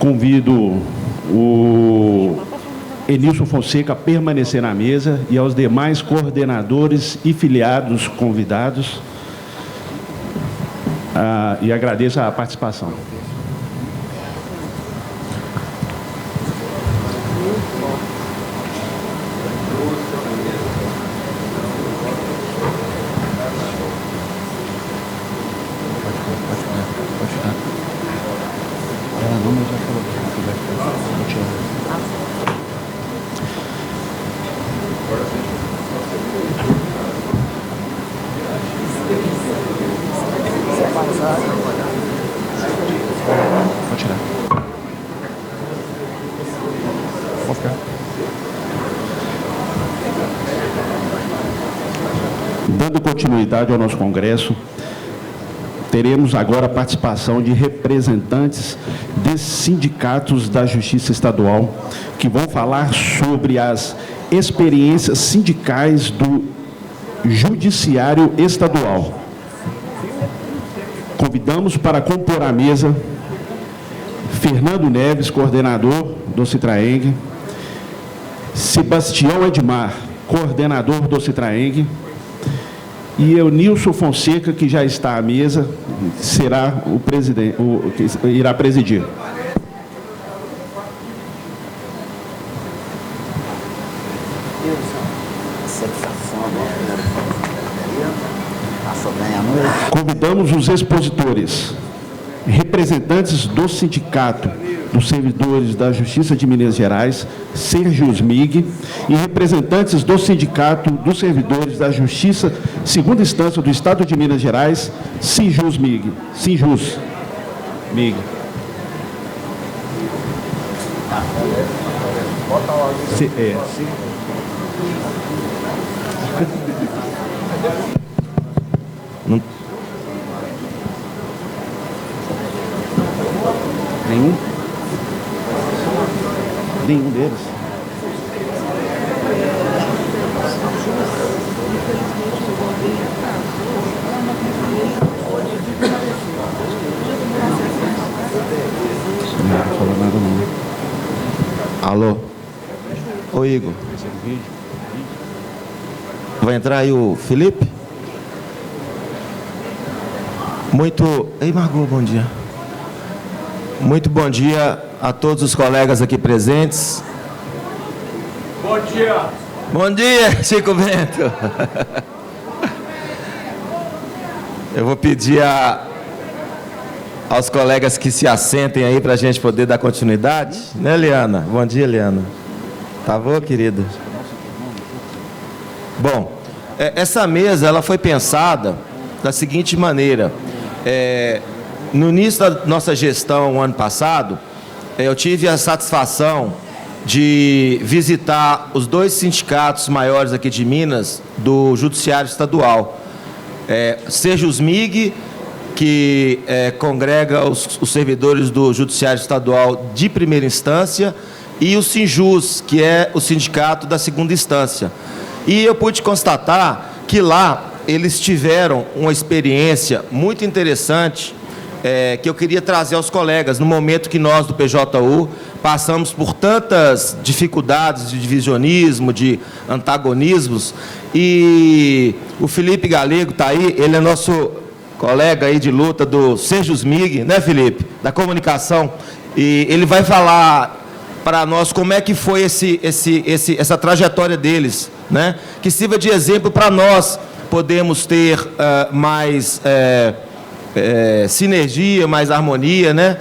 Convido o Enilson Fonseca a permanecer na mesa e aos demais coordenadores e filiados convidados. E agradeço a participação. Pode tirar. Pode ficar. Dando continuidade ao nosso congresso, teremos agora a participação de representantes desses sindicatos da Justiça Estadual, que vão falar sobre as experiências sindicais do Judiciário Estadual. Convidamos para compor a mesa Fernando Neves, coordenador do Citraeng, Sebastião Edmar, coordenador do Citraeng, e Enilson Fonseca, que já está à mesa, será o presidente, que irá presidir. Convidamos os expositores, representantes do Sindicato dos Servidores da Justiça de Minas Gerais, Serjusmig, e representantes do Sindicato dos Servidores da Justiça, segunda instância do Estado de Minas Gerais, Sinjusmig. Sinjusmig. Nenhum deles. Não falou nada não. Alô? Ô Igor. Vai entrar aí o Felipe? Ei, Margot, bom dia. Muito bom dia a todos os colegas aqui presentes. Bom dia. Bom dia, Chico Bento. Eu vou pedir aos colegas que se assentem aí para a gente poder dar continuidade. Né, Liana? Bom dia, Liana. Tá bom, querida? Bom, essa mesa ela foi pensada da seguinte maneira. No início da nossa gestão, ano passado, eu tive a satisfação de visitar os dois sindicatos maiores aqui de Minas, do Judiciário Estadual. Serjusmig, que congrega os servidores do Judiciário Estadual de primeira instância, e o Sinjus, que é o sindicato da segunda instância. E eu pude constatar que lá eles tiveram uma experiência muito interessante, que eu queria trazer aos colegas, no momento que nós, do PJU, passamos por tantas dificuldades de divisionismo, de antagonismos, e o Felipe Galego está aí, ele é nosso colega aí de luta do Serjusmig, né, Felipe? Da comunicação, e ele vai falar para nós como é que foi essa trajetória deles, né? Que sirva de exemplo para nós podemos ter mais sinergia, mais harmonia, né?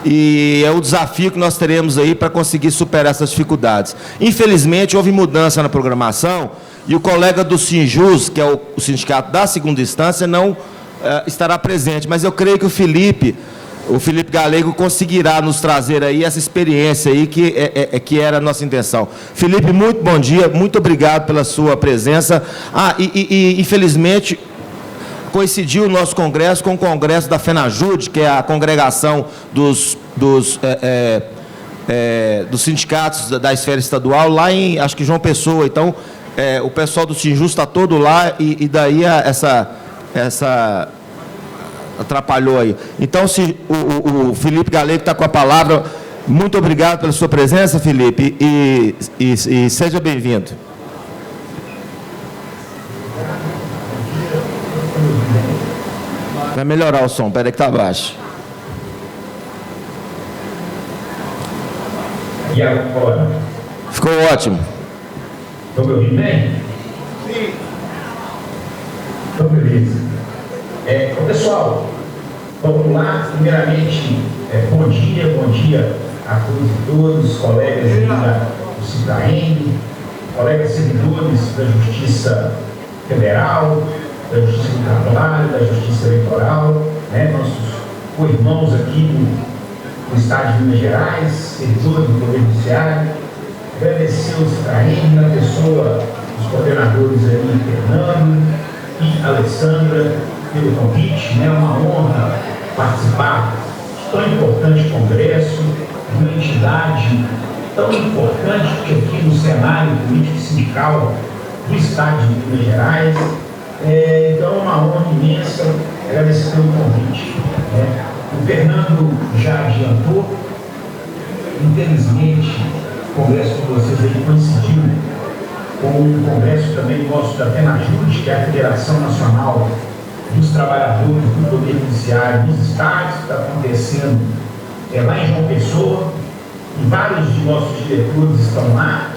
E é o desafio que nós teremos aí para conseguir superar essas dificuldades. Infelizmente, houve mudança na programação e o colega do Sinjus, que é o sindicato da segunda instância, não estará presente. Mas eu creio que o Felipe Galego conseguirá nos trazer aí essa experiência aí que era a nossa intenção. Felipe, muito bom dia, muito obrigado pela sua presença. Infelizmente, coincidiu o nosso congresso com o congresso da FENAJUDE, que é a congregação dos sindicatos da esfera estadual, lá em, acho que João Pessoa. Então, o pessoal do Sinjus está todo lá e daí essa atrapalhou aí. Então, se o Felipe Galego está com a palavra, Muito obrigado pela sua presença, Felipe, e seja bem-vindo. Vai melhorar o som, peraí que está baixo. E agora? Ficou ótimo. Estão me ouvindo bem? Sim. Então, beleza. Pessoal, vamos lá. Primeiramente, bom dia a todos e todos, colegas do CITRAEM, colegas servidores da Justiça Federal, da Justiça do Trabalho, da Justiça Eleitoral, nossos co-irmãos aqui do Estado de Minas Gerais, servidores do Poder Judiciário. Agradecer o CITRAEM, na pessoa dos coordenadores aí, Fernando e Alessandra, pelo convite. É uma honra participar de tão importante congresso, de uma entidade tão importante que aqui no cenário político e sindical do Estado de Minas Gerais. Então, é uma honra imensa. Agradecer pelo convite. O Fernando já adiantou. Infelizmente, o congresso de vocês aí coincidiu com um congresso também nosso da FENAJUDE, que é a Federação Nacional dos Trabalhadores do Poder Judiciário dos Estados, que está acontecendo lá em João Pessoa, e vários de nossos diretores estão lá,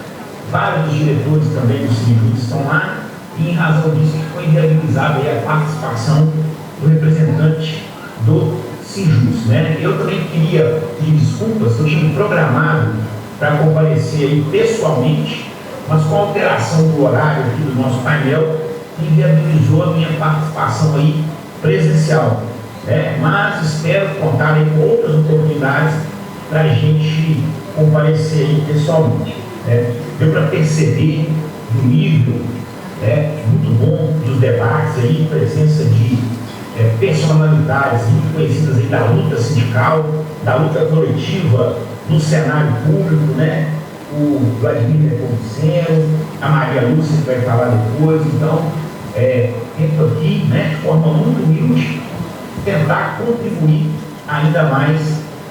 vários dos diretores também do CINJUS estão lá, e em razão disso foi viabilizada a participação do representante do CINJUS. Eu também queria pedir desculpas, eu tinha programado para comparecer aí pessoalmente, mas com a alteração do horário aqui do nosso painel, inviabilizou a minha participação aí presencial. Mas espero contar aí com outras oportunidades para a gente comparecer aí pessoalmente. Deu para perceber do nível muito bom dos debates aí, presença de personalidades muito conhecidas aí da luta sindical, da luta coletiva no cenário público, o Vladimir Nepomuceno, a Maria Lúcia, que vai falar depois. Então, entro aqui, de forma muito humilde, tentar contribuir ainda mais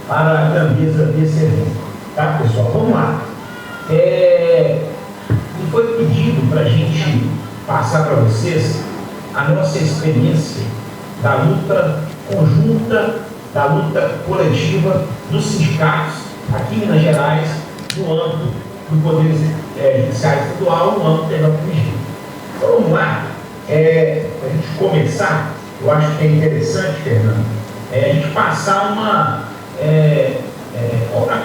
para a grandeza desse evento. Tá, pessoal? Vamos lá. Me foi pedido para a gente passar para vocês a nossa experiência da luta conjunta, da luta coletiva dos sindicatos aqui em Minas Gerais, no âmbito do Poder Judiciário Estadual, no âmbito da FENAJUDE. Então, vamos lá. Para a gente começar, eu acho que é interessante, Fernando, a gente passar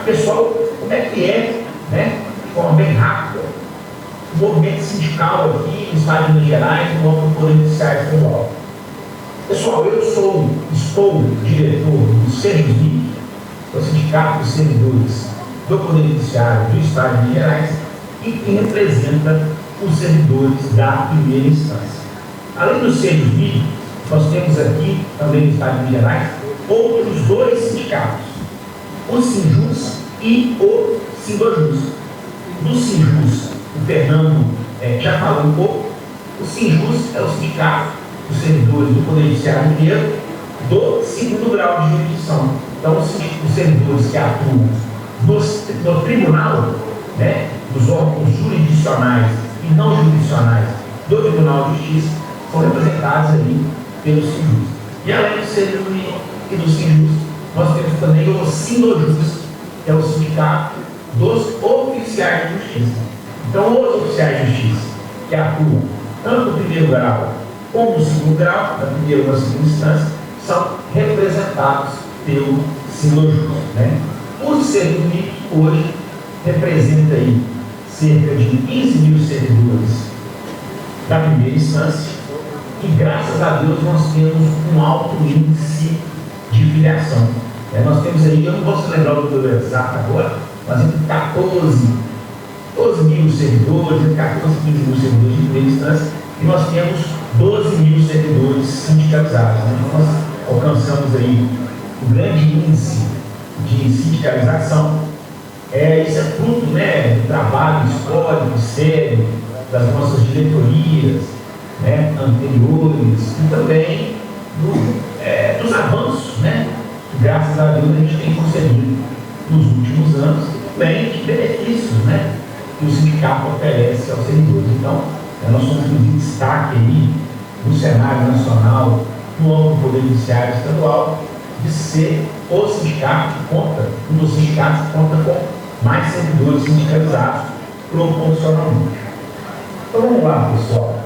pessoal, como é que de forma bem rápida, o movimento sindical aqui no Estado de Minas Gerais, no âmbito do Poder Judiciário Estadual. Pessoal, eu estou diretor do SERJUSMIG, do Sindicato dos Servidores do Poder Judiciário do Estado de Minas Gerais, e que representa os servidores da primeira instância. Além do SERJUSMIG, nós temos aqui, também no Estado de Minas Gerais, outros dois sindicatos, o SINJUS e o SINDOJUS. Do SINJUS, o Fernando já falou um pouco. O SINJUS é o Sindicato dos Servidores do Poder Judiciário Mineiro do segundo grau de jurisdição. Então, os servidores que atuam no tribunal, dos órgãos jurisdicionais e não jurisdicionais do Tribunal de Justiça, são representados ali pelo SINJUS. E além do SERJUS e do SINJUS, nós temos também o SINDOJUS, que é o Sindicato dos Oficiais de Justiça. Então, os oficiais de justiça que atuam tanto no primeiro grau como no segundo grau, na primeira ou na segunda instância, são representados pelo SINDOJUS. O SERJUS hoje representa aí cerca de 15 mil servidores da primeira instância e, graças a Deus, nós temos um alto índice de filiação. Nós temos aí, eu não posso lembrar o número exato agora, mas entre 12 mil servidores, entre 14 e 15 mil servidores de primeira instância, e nós temos 12 mil servidores sindicalizados. Nós alcançamos aí um grande índice de sindicalização. Isso é fruto do trabalho histórico, sério, das nossas diretorias anteriores, e também dos avanços, que graças a Deus a gente tem conseguido nos últimos que o sindicato oferece aos servidores. Então, nós somos um destaque aí no cenário nacional, no âmbito do Poder Judiciário Estadual, de ser o sindicato que conta, um dos sindicatos que conta com mais servidores sindicalizados proporcionalmente. Então vamos lá, pessoal.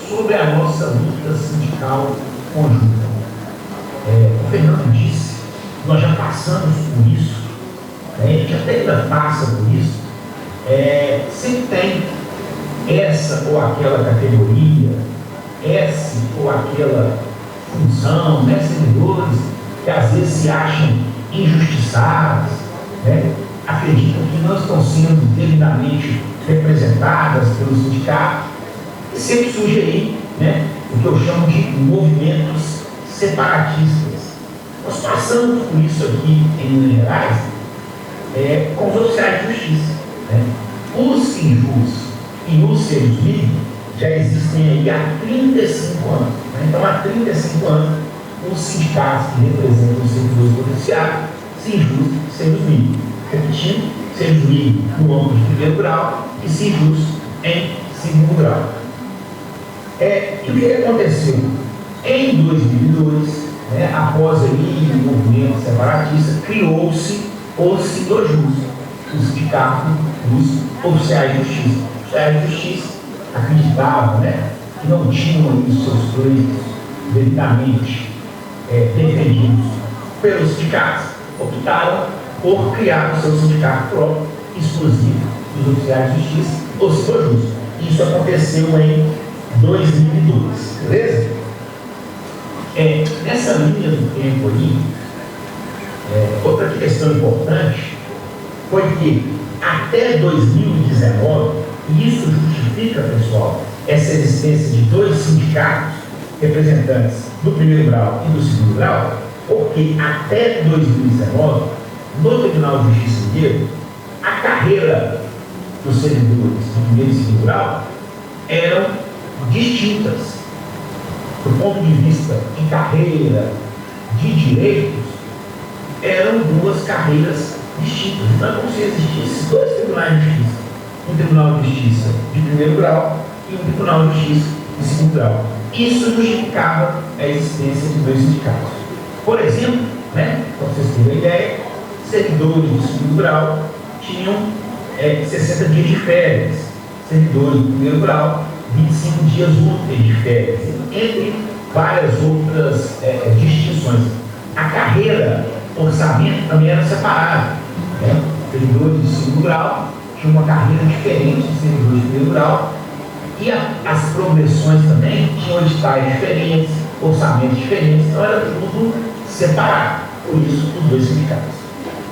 Sobre a nossa luta sindical conjunta. O Fernando disse, nós já passamos por isso, a gente até ainda passa por isso. Sempre tem essa ou aquela categoria, essa ou aquela função, servidores que às vezes se acham injustiçados, acreditam que não estão sendo devidamente representadas pelo sindicato, e sempre surge aí o que eu chamo de movimentos separatistas. Nós passamos por isso aqui em Minas Gerais com os oficiais de justiça. Os Sinjus e os Serjus já existem aí há 35 anos. Então, há 35 anos, os sindicatos que representam os servidores judiciários, Sinjus e Serjus. Repetindo, Serjus no âmbito de primeiro grau e Sinjus em segundo grau. E o que aconteceu? Em 2002, após aí o movimento separatista, criou-se o Sindojus, o sindicato dos oficiais de justiça. Os oficiais de justiça acreditavam que não tinham os seus direitos devidamente defendidos pelos sindicatos, optaram por criar o seu sindicato próprio, exclusivo dos oficiais de justiça, o Sindojus. Isso aconteceu em 2002, beleza? Nessa linha do tempo aí, outra questão importante foi que até 2019, e isso justifica, pessoal, essa existência de dois sindicatos representantes do primeiro grau e do segundo grau, porque até 2019, no Tribunal de Justiça Mineiro, a carreira dos servidores do primeiro e segundo grau eram distintas. Do ponto de vista de carreira, de direitos, eram duas carreiras distintas. Então, como se existissem dois tribunais de justiça, um tribunal de justiça de primeiro grau e um tribunal de justiça de segundo grau. Isso justificava a existência de dois sindicatos. Por exemplo, para vocês terem uma ideia, servidores de segundo grau tinham 60 dias de férias, servidores de primeiro grau 25 dias úteis de férias, entre várias outras distinções. A carreira, orçamento também era separado. Servidores de segundo grau tinham uma carreira diferente de servidores de primeiro grau, e as progressões também tinham editais diferentes, orçamentos diferentes, então era tudo separado. Por isso, os dois sindicatos.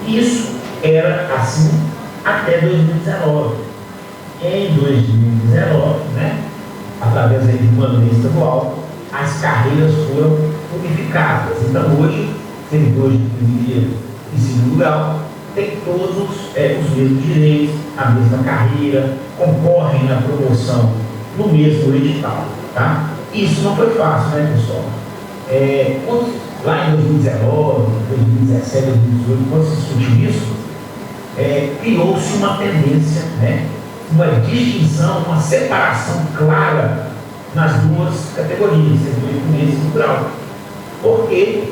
E isso era assim até 2019. Em 2019, através aí de uma lei estadual, as carreiras foram unificadas. Então, hoje, servidores de primeiro e segundo grau têm todos os mesmos direitos, a mesma carreira, concorrem à promoção no mesmo edital. Tá? Isso não foi fácil, pessoal? Lá em 2019, 2017, 2018, quando se discutiu isso, criou-se uma tendência, uma distinção, uma separação clara nas duas categorias, servidor de primeiro e segundo grau, porque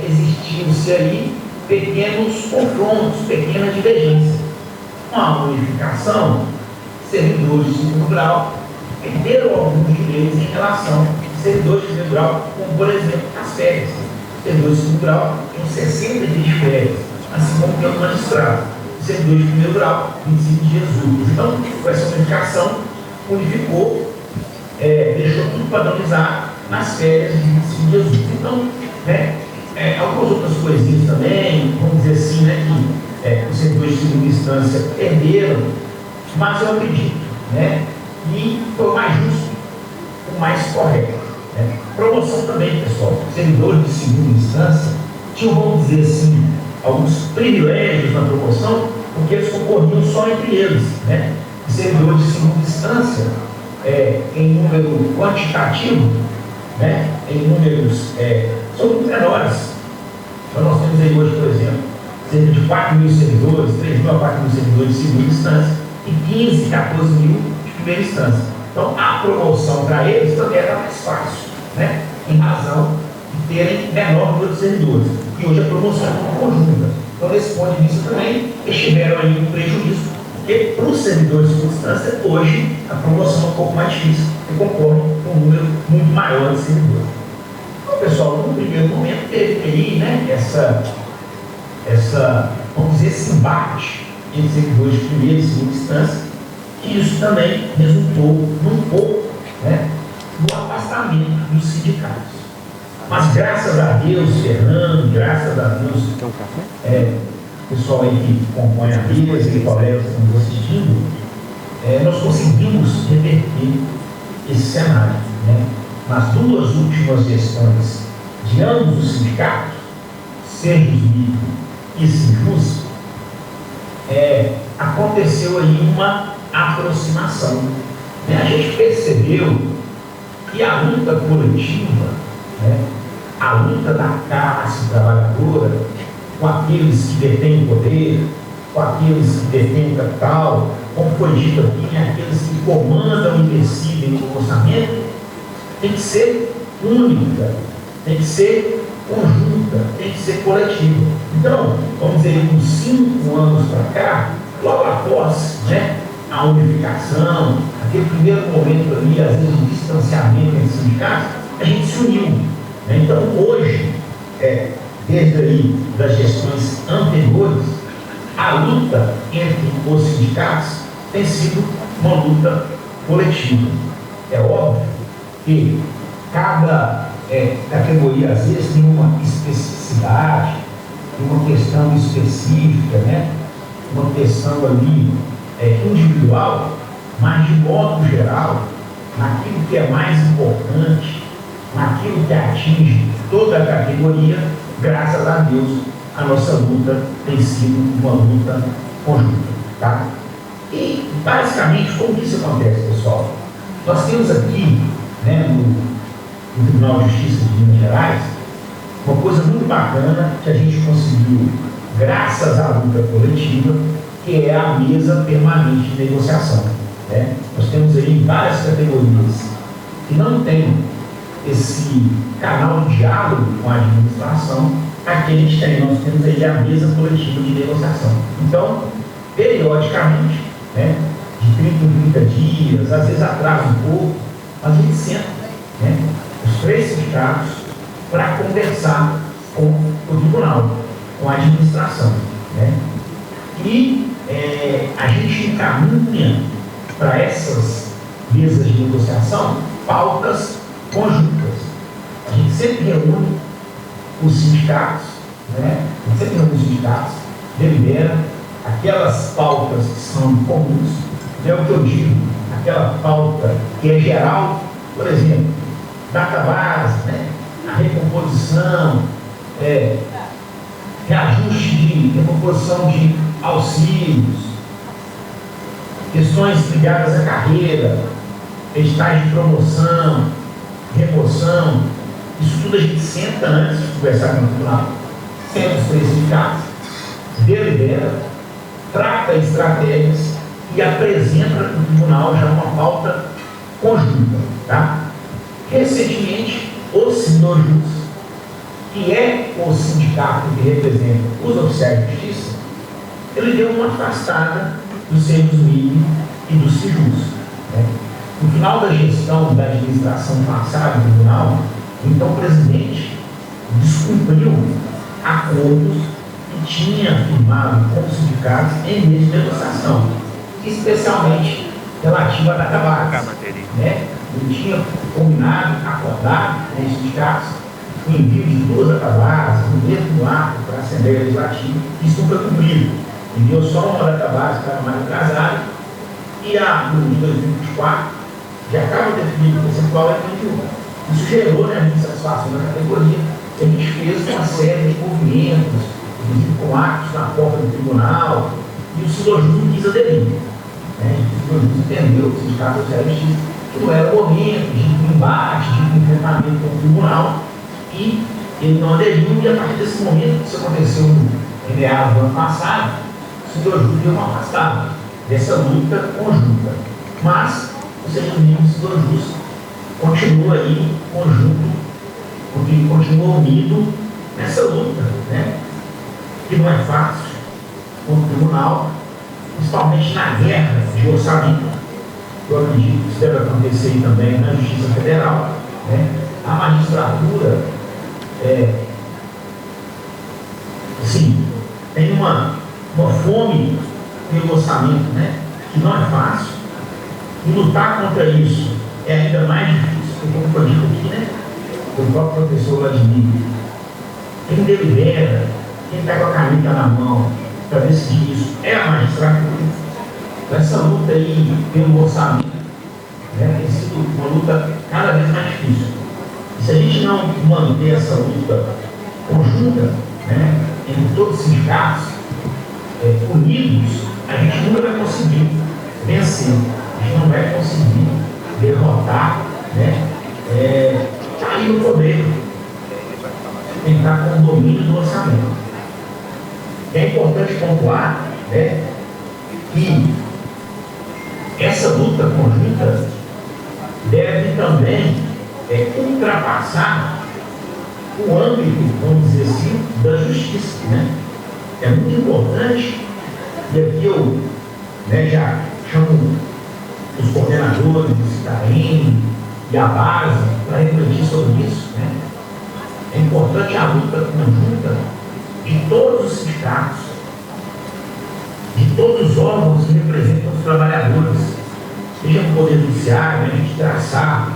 existiam-se aí pequenos confrontos, pequenas divergências. Com a unificação, servidores de segundo grau perderam alguns direitos em relação a servidores de primeiro grau, como por exemplo as férias. Servidores de segundo grau tinham 60 dias de férias, assim como tem o magistrado. Servidores de primeiro grau, 25 dias úteis. Então, com essa unificação, unificou, deixou tudo padronizado nas férias de 25 dias úteis. Então, algumas outras coisinhas também, vamos dizer assim, que os servidores de segunda instância perderam, mas eu acredito, e foi o mais justo, o mais correto. Promoção também, pessoal. Servidores de segunda instância tinham, vamos dizer assim, alguns privilégios na promoção, porque eles concorriam só entre eles. Os servidores de segunda instância, em número quantitativo, em números são muito menores. Então, nós temos aí hoje, por exemplo, cerca de 4 mil servidores, 3 mil a 4 mil servidores de segunda instância, e 15, 14 mil de primeira instância. Então, a promoção para eles também era mais fácil, né? Em razão de terem menor número de servidores. E hoje a promoção é conjunta. Então, nesse ponto de vista também, eles tiveram aí um prejuízo, porque para os servidores de segunda instância, hoje a promoção é um pouco mais difícil, porque concorre com um número muito maior de servidores. Então, pessoal, no primeiro momento teve aí, né, vamos dizer, esse embate entre servidores de primeira e segunda instância, e isso também resultou num pouco, né, no afastamento dos sindicatos. Mas graças a Deus, Fernando, graças a Deus, pessoal aí que compõe a mesa e colegas que estão assistindo, nós conseguimos reverter esse cenário, né? Nas duas últimas gestões de ambos os sindicatos, Serjusmig e Sinjus, aconteceu aí uma aproximação, né? A gente percebeu que a luta coletiva, né, a luta da classe trabalhadora com aqueles que detêm o poder, com aqueles que detêm o capital, como foi dito aqui, né, aqueles que comandam e decidem o orçamento, tem que ser única, tem que ser conjunta, tem que ser coletiva. Então, vamos dizer, uns 5 anos para cá, logo após, né, a unificação, aquele primeiro momento ali, às vezes, de distanciamento entre sindicatos, a gente se uniu, né? Então, hoje, desde aí das gestões anteriores, a luta entre os sindicatos tem sido uma luta coletiva. É óbvio que cada categoria, às vezes, tem uma especificidade, tem uma questão específica, né? Uma questão ali individual, mas de modo geral, naquilo que é mais importante, naquilo que atinge toda a categoria, graças a Deus, a nossa luta tem sido uma luta conjunta, tá? E, basicamente, como que isso acontece, pessoal? Nós temos aqui, né, no Tribunal de Justiça de Minas Gerais, uma coisa muito bacana que a gente conseguiu, graças à luta coletiva, que é a mesa permanente de negociação, né? Nós temos aí várias categorias que não têm esse canal de diálogo com a administração. Aqui a gente tem, nós temos aí a mesa coletiva de negociação. Então, periodicamente, né, de 30 em 30 dias, às vezes atrasa um pouco, a gente senta, né, os 3 sindicatos para conversar com o tribunal, com a administração, né? E a gente encaminha para essas mesas de negociação pautas conjuntas. A gente sempre reúne os sindicatos, né? A gente sempre reúne os sindicatos, delibera aquelas pautas que são comuns, é o que eu digo, aquela pauta que é geral, por exemplo, data base, né? A recomposição, reajuste de recomposição de auxílios, questões ligadas à carreira, editais de promoção, remoção, isso tudo a gente senta antes de conversar com o tribunal, senta os 3 sindicatos, delibera, trata estratégias e apresenta para o tribunal já uma pauta conjunta, tá? Recentemente, o Sinjus, que é o sindicato que representa os oficiais de justiça, ele deu uma afastada do Serjusmig e do Sinjus, né? No final da gestão da administração passada do tribunal, então o presidente descumpriu acordos que tinha firmado com os sindicatos em mês de negociação, especialmente relativo à data base, né? Ele tinha combinado, acordado com os sindicatos o envio de 2 databases no mesmo ato para a Assembleia Legislativa. Isso não foi cumprido. Enviou só uma database para mais atrasada e a de 2024 já acaba definido o percentual é 21. Isso gerou, né, a insatisfação da categoria, e a gente fez uma série de movimentos, inclusive com atos na porta do tribunal, e o Sinjus não quis aderir, né? O Sinjus entendeu que o sindicato do Justiça que não era o momento de embate, de enfrentamento com o tribunal, e ele não aderiu, e a partir desse momento, que isso aconteceu em meados do ano passado, o Sinjus deu uma afastada. dessa luta conjunta. Mas o Serviço Mínimo Sindojus continua aí conjunto, porque continua unido nessa luta, né? Que não é fácil com o tribunal, principalmente na guerra de orçamento. Eu acredito que isso deve acontecer também na Justiça Federal, né? A magistratura sim, tem uma fome pelo orçamento, né? Que não é fácil. E lutar contra isso é ainda mais difícil, porque como foi dito aqui, né? O próprio professor Vladimir, quem delibera, quem está com a caneta na mão para decidir isso é a magistratura. Essa luta aí pelo orçamento, né, tem sido uma luta cada vez mais difícil. E se a gente não manter essa luta conjunta, né, entre todos os sindicatos, unidos, a gente nunca vai conseguir vencer. A gente não vai conseguir derrotar, né, cair no poder, tentar com o domínio do orçamento. É importante pontuar, né, que essa luta conjunta deve também ultrapassar o âmbito, vamos dizer assim, da justiça, né? É muito importante, e aqui eu, né, já chamo os coordenadores do CITAEM e a base para refletir sobre isso, né? É importante a luta conjunta de todos os sindicatos, de todos os órgãos que representam os trabalhadores, seja no Poder Judiciário, a gente traçar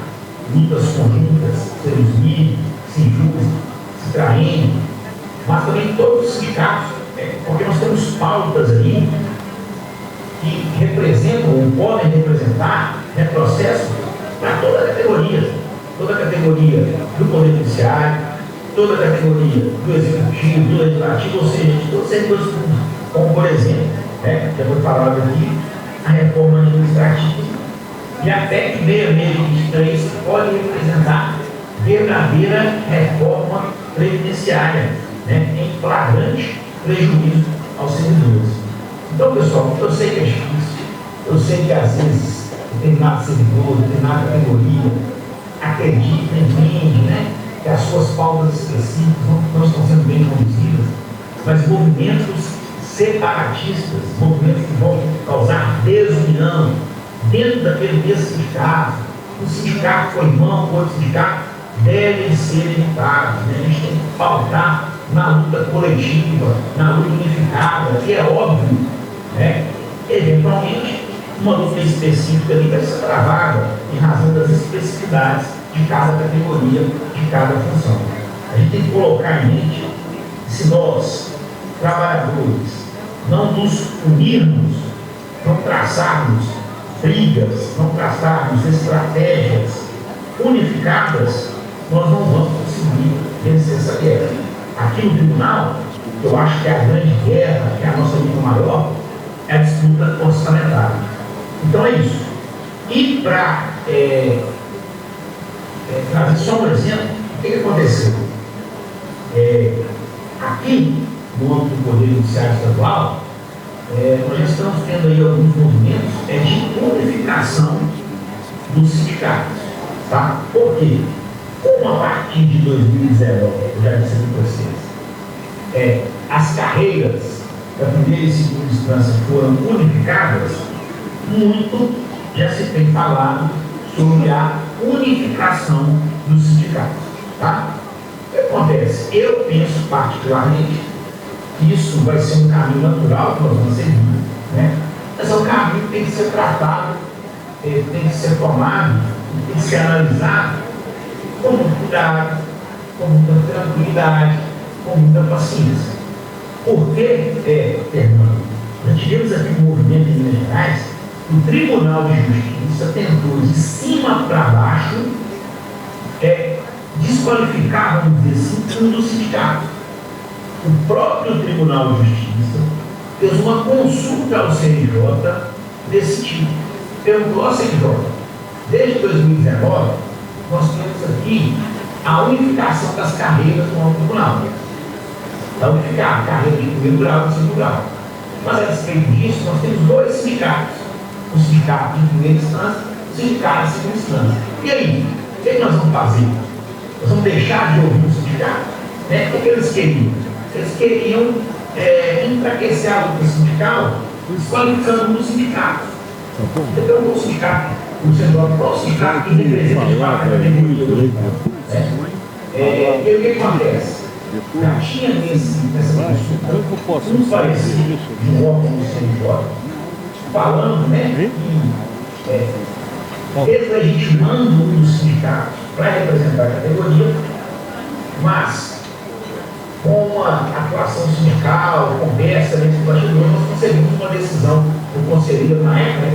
lutas conjuntas, CERUSMIG, SINJUS, CITRAEN, mas também todos os sindicatos, porque nós temos pautas aí que representam ou podem representar processos para toda a categoria do Poder Judiciário, toda a categoria do Executivo, do Legislativo, ou seja, de todos os setores públicos, como por exemplo, já foi falado aqui, a reforma administrativa e a PEC 6623 pode representar verdadeira reforma previdenciária, né, em flagrante prejuízo aos servidores. Então, pessoal, eu sei que é difícil, eu sei que às vezes determinado servidor, determinada categoria acredita, entende, né, que as suas pautas específicas não estão sendo bem conduzidas, mas movimentos separatistas, movimentos que vão causar desunião dentro daquele mesmo sindicato, um sindicato foi irmão com outro sindicato, devem ser evitados, né? A gente tem que pautar na luta coletiva, na luta unificada, que é óbvio, né? Eventualmente, uma luta específica ali vai ser travada em razão das especificidades de cada categoria, de cada função. A gente tem que colocar em mente que se nós, trabalhadores, não nos unirmos, não traçarmos brigas, não traçarmos estratégias unificadas, nós não vamos conseguir vencer essa guerra. Aqui no tribunal, eu acho que a grande guerra, que é a nossa luta maior, é a disputa orçamentária. Então é isso. E para trazer só um exemplo, o que aconteceu? Aqui, no âmbito do Poder Judiciário Estadual, nós já estamos tendo aí alguns movimentos de unificação dos sindicatos. Tá? Por quê? Como a partir de 2019, eu já disse para vocês, as carreiras da primeira e segunda instância foram unificadas, muito já se tem falado sobre a unificação dos sindicatos. Tá? O que acontece? Eu penso particularmente que isso vai ser um caminho natural que nós vamos seguir, né? Mas é um caminho que tem que ser tratado, tem que ser tomado, tem que ser analisado com muito cuidado, com muita tranquilidade, com muita paciência. Porque, Fernando, nós tivemos aqui um movimento em Minas Gerais, o Tribunal de Justiça tentou de cima para baixo desqualificar, vamos dizer assim, um dos sindicatos. O próprio Tribunal de Justiça fez uma consulta ao CNJ desse tipo. Perguntou ao CNJ, desde 2019, nós temos aqui a unificação das carreiras no tribunal. Para unificar a carreira de primeiro grau e segundo grau. Mas, a respeito disso, nós temos dois sindicatos. O sindicato de primeira instância e o sindicato de segunda instância. E aí, o que nós vamos fazer? Nós vamos deixar de ouvir o sindicato? Né? O que eles queriam? Eles queriam enfraquecer a luta sindical, desqualificando o sindicato. Então, o sindicato, o sindicato que representa de fato a categoria. E aí, o que acontece? Já tinha nessa consulta um parecer de um órgão do CNJ falando, né, que deslegitimando um dos sindicatos para representar a categoria, mas com a atuação sindical, conversa entre os bastidores, nós conseguimos uma decisão do conselheiro, na época,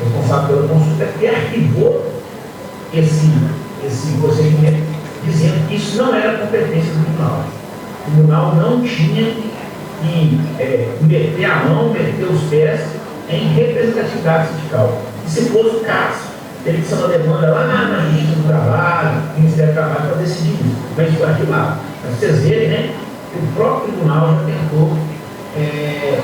responsável pela consulta, que arquivou esse procedimento, dizendo que isso não era competência do tribunal. O tribunal não tinha que meter a mão, meter os pés em representatividade sindical. E se fosse o caso, teria que ser uma demanda lá na Justiça do Trabalho, no Ministério do Trabalho, para decidir isso. Mas foi arquivado. Para vocês verem, né, que o próprio tribunal já tentou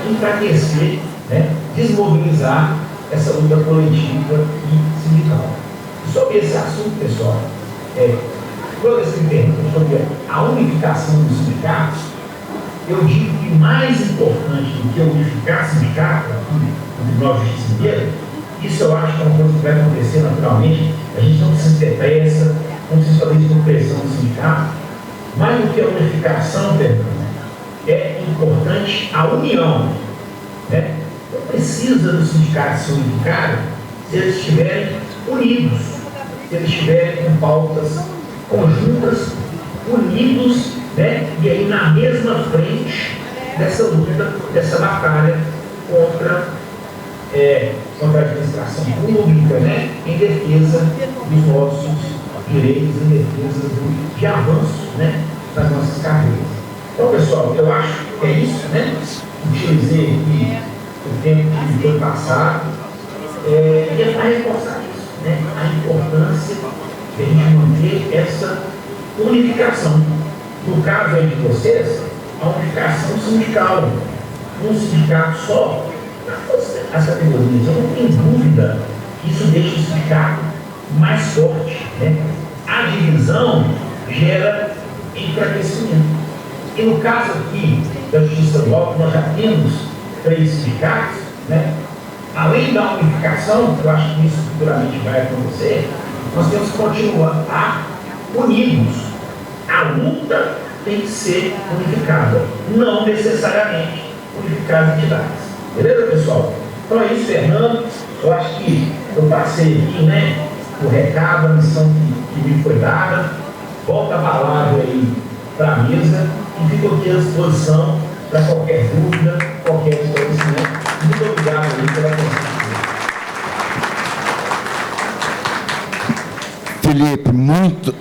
enfraquecer, né, desmobilizar essa luta coletiva e sindical. E sobre esse assunto, pessoal, toda essa pergunta sobre a unificação dos sindicatos, eu digo que mais importante do que unificar sindicato no Tribunal de Justiça inteiro, isso eu acho que é uma coisa que vai acontecer naturalmente, a gente não precisa ter pressa, não precisa fazer isso com pressão do sindicato, mais do que a unificação, é importante a união, né? Não precisa dos sindicatos se unificarem se eles estiverem unidos, se eles estiverem com pautas conjuntas, unidos, né? E aí na mesma frente dessa luta, dessa batalha contra a administração pública, né? Em defesa dos nossos direitos, em defesa de avanços, né? Das nossas carreiras. Então, pessoal, eu acho que é isso, né? Utilizei aqui o tempo que foi passado e é para reforçar isso, né? A importância de a gente manter essa unificação. No caso aí de vocês, a unificação sindical, um sindicato só, as categorias, eu não tenho dúvida que isso deixa o sindicato mais forte, né? A divisão gera enfraquecimento. E no caso aqui da Justiça Estadual, nós já temos 3 sindicatos, né? Além da unificação, que eu acho que isso futuramente vai acontecer, nós temos que continuar unidos. A luta tem que ser unificada, não necessariamente unificar as entidades. Beleza, pessoal? Então é isso, Fernando. Eu acho que eu passei aqui, né, o recado, a missão que me foi dada. Volta a palavra aí para a mesa e fico aqui à disposição para qualquer dúvida, qualquer esclarecimento. Muito obrigado aí pela atenção. Felipe,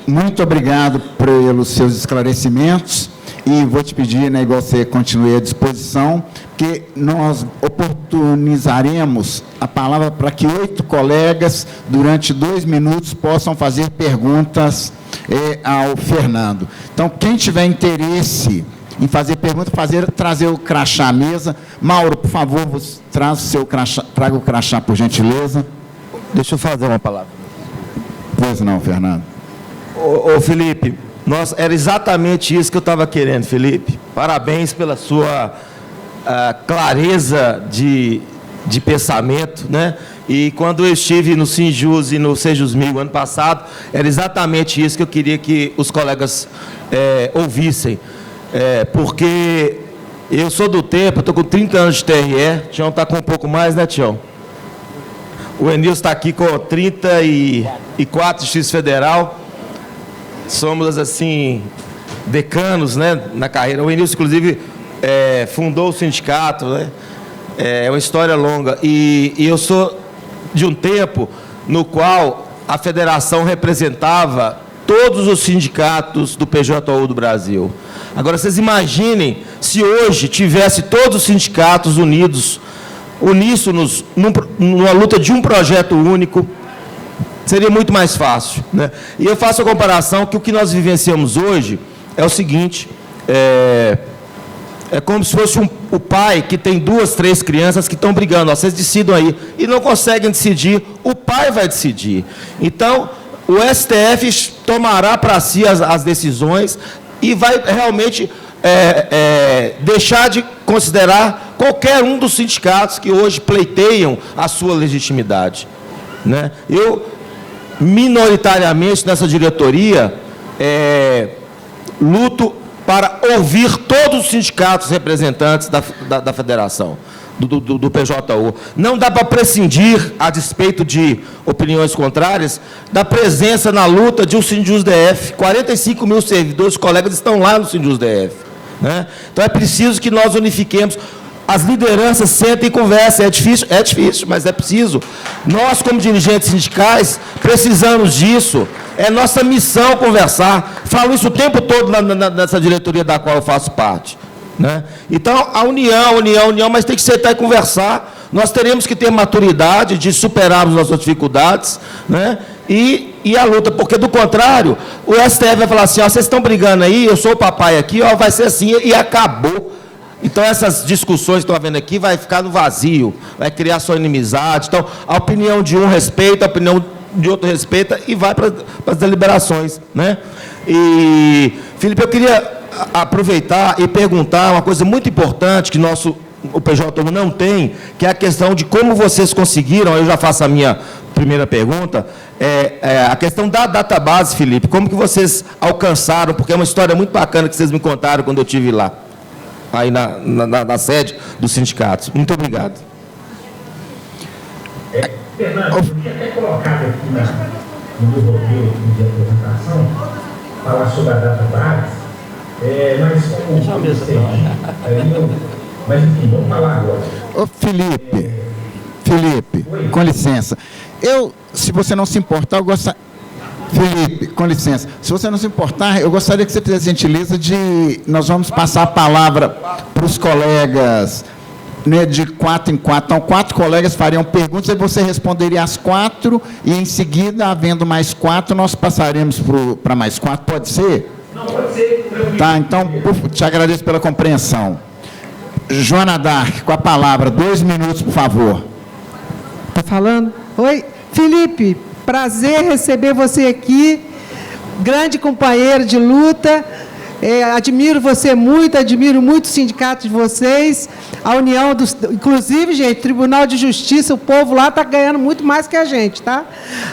muito obrigado pelos seus esclarecimentos e vou te pedir, né, igual você continue à disposição, que nós oportunizaremos a palavra para que 8 colegas, durante 2 minutos, possam fazer perguntas ao Fernando. Então, quem tiver interesse em fazer pergunta, trazer o crachá à mesa. Mauro, por favor, você traga o crachá, por gentileza. Deixa eu fazer uma palavra. Pois não, Fernando. Ô Felipe, era exatamente isso que eu estava querendo, Felipe. Parabéns pela sua clareza de pensamento, né? E quando eu estive no Sinjus e no Sejusmig ano passado, era exatamente isso que eu queria que os colegas ouvissem. Porque eu sou do tempo, estou com 30 anos de TRE, Tião está com um pouco mais, né, Tião? O Enilson está aqui com 34 de Justiça Federal. Somos, assim, decanos, né, na carreira. O Enilson, inclusive, fundou o sindicato, né? É uma história longa. E eu sou de um tempo no qual a federação representava todos os sindicatos do PJU do Brasil. Agora, vocês imaginem se hoje tivesse todos os sindicatos uníssonos numa luta de um projeto único, seria muito mais fácil, né? E eu faço a comparação que o que nós vivenciamos hoje é o seguinte, É como se fosse o pai que tem 2, 3 crianças que estão brigando. Ó, vocês decidam aí. E não conseguem decidir. O pai vai decidir. Então, o STF tomará para si as decisões e vai realmente deixar de considerar qualquer um dos sindicatos que hoje pleiteiam a sua legitimidade, né? Eu, minoritariamente, nessa diretoria, luto para ouvir todos os sindicatos representantes da federação, do PJU. Não dá para prescindir, a despeito de opiniões contrárias, da presença na luta de um Sindjus DF. 45 mil servidores, colegas estão lá no Sindjus DF, né? Então é preciso que nós unifiquemos. As lideranças sentem e conversam. É difícil, mas é preciso. Nós, como dirigentes sindicais, precisamos disso. É nossa missão conversar. Falo isso o tempo todo nessa diretoria da qual eu faço parte, né? Então, a união, mas tem que sentar e conversar. Nós teremos que ter maturidade de superarmos nossas dificuldades, né? E a luta, porque, do contrário, o STF vai falar assim, ó, vocês estão brigando aí, eu sou o papai aqui, ó, vai ser assim, e acabou. Então, essas discussões que estão havendo aqui vai ficar no vazio, vai criar só inimizade. Então, a opinião de um respeita, a opinião de outro respeita e vai para as deliberações, né? E, Felipe, eu queria aproveitar e perguntar uma coisa muito importante que o PJU não tem, que é a questão de como vocês conseguiram, eu já faço a minha primeira pergunta, a questão da database, Felipe, como que vocês alcançaram, porque é uma história muito bacana que vocês me contaram quando eu estive lá, aí na sede dos sindicatos. Muito obrigado. Fernando, eu tinha até colocado aqui no meu roteiro de apresentação, falar sobre a database, mas como mas enfim, vamos falar agora. Ô, Felipe, com licença. Se você não se importar, eu gostaria... Felipe, com licença. Se você não se importar, eu gostaria que você fizesse gentileza de... Nós vamos passar a palavra para os colegas, né, de 4 em 4. Então, 4 colegas fariam perguntas e você responderia às 4 e, em seguida, havendo mais 4, nós passaremos para mais 4. Pode ser? Não, pode ser. Tá, então, te agradeço pela compreensão. Joana Dark, com a palavra. 2 minutos, por favor. Está falando? Oi, Felipe, prazer receber você aqui, grande companheiro de luta. Admiro você muito, admiro muito o sindicato de vocês, a união dos... Inclusive, gente, Tribunal de Justiça, o povo lá está ganhando muito mais que a gente, tá?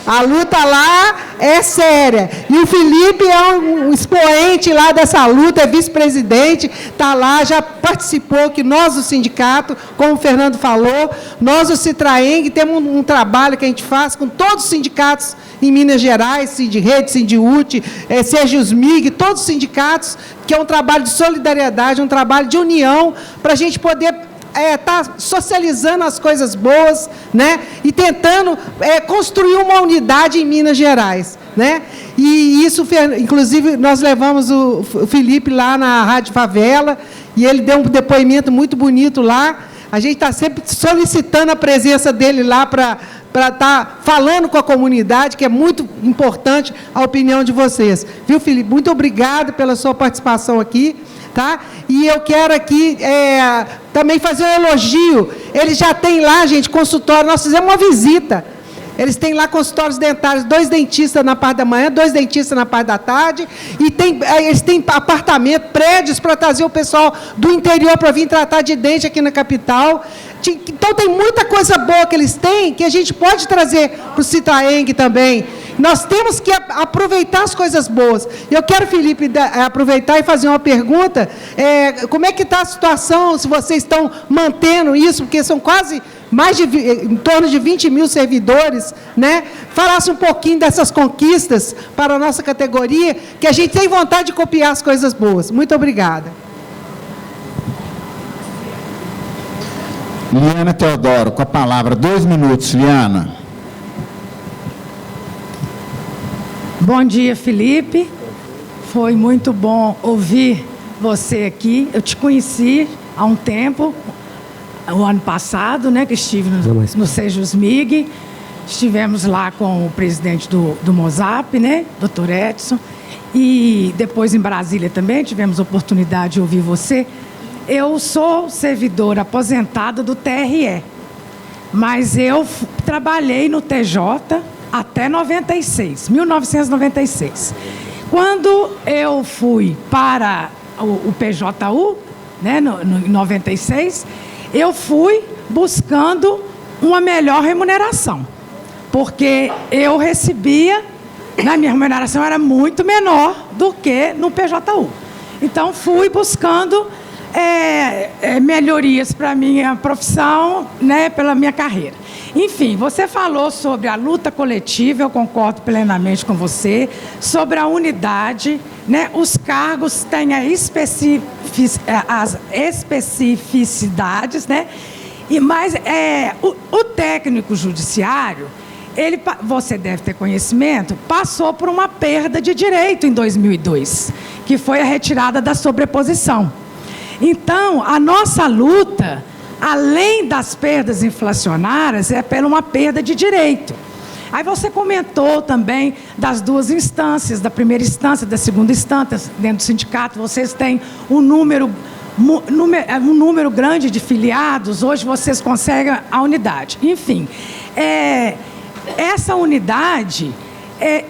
A luta lá é séria. E o Felipe é um expoente lá dessa luta, é vice-presidente, está lá, já participou, que nós, do sindicato, como o Fernando falou, nós, o Citraeng, temos um trabalho que a gente faz com todos os sindicatos em Minas Gerais, Sindirrede, Sindiúte, Serjusmig, todos os sindicatos, que é um trabalho de solidariedade, um trabalho de união, para a gente poder estar socializando as coisas boas, né? E tentando construir uma unidade em Minas Gerais, né? E isso, inclusive, nós levamos o Felipe lá na Rádio Favela, e ele deu um depoimento muito bonito lá. A gente está sempre solicitando a presença dele lá para estar falando com a comunidade, que é muito importante a opinião de vocês. Viu, Felipe? Muito obrigado pela sua participação aqui, tá? E eu quero aqui também fazer um elogio. Eles já têm lá, gente, consultório. Nós fizemos uma visita. Eles têm lá consultórios dentários, 2 dentistas na parte da manhã, 2 dentistas na parte da tarde, e eles têm apartamento, prédios para trazer o pessoal do interior para vir tratar de dente aqui na capital. Então, tem muita coisa boa que eles têm, que a gente pode trazer para o Citraeng também. Nós temos que aproveitar as coisas boas. Eu quero, Felipe, aproveitar e fazer uma pergunta. Como é que está a situação, se vocês estão mantendo isso, porque são quase em torno de 20 mil servidores, né? Falasse um pouquinho dessas conquistas para a nossa categoria, que a gente tem vontade de copiar as coisas boas. Muito obrigada. Liana Teodoro, com a palavra. 2 minutos, Liana. Bom dia, Felipe. Foi muito bom ouvir você aqui. Eu te conheci há um tempo, o ano passado, né, que estive no Serjusmig. Estivemos lá com o presidente do Mozap, né, Dr. Edson. E depois em Brasília também tivemos a oportunidade de ouvir você. eu sou servidora aposentada do TRE, mas eu trabalhei no TJ até 1996. Quando eu fui para o PJU, né, em 96, eu fui buscando uma melhor remuneração, porque eu recebia, na minha remuneração era muito menor do que no PJU. Então, fui buscando melhorias para a minha profissão, né, pela minha carreira. Enfim, você falou sobre a luta coletiva, eu concordo plenamente com você, sobre a unidade, né, os cargos têm as especificidades, né, mas o técnico judiciário, você deve ter conhecimento, passou por uma perda de direito em 2002, que foi a retirada da sobreposição. Então, a nossa luta, além das perdas inflacionárias, é pela uma perda de direito. Aí você comentou também das duas instâncias, da primeira instância, da segunda instância, dentro do sindicato, vocês têm um número grande de filiados, hoje vocês conseguem a unidade. Enfim, essa unidade,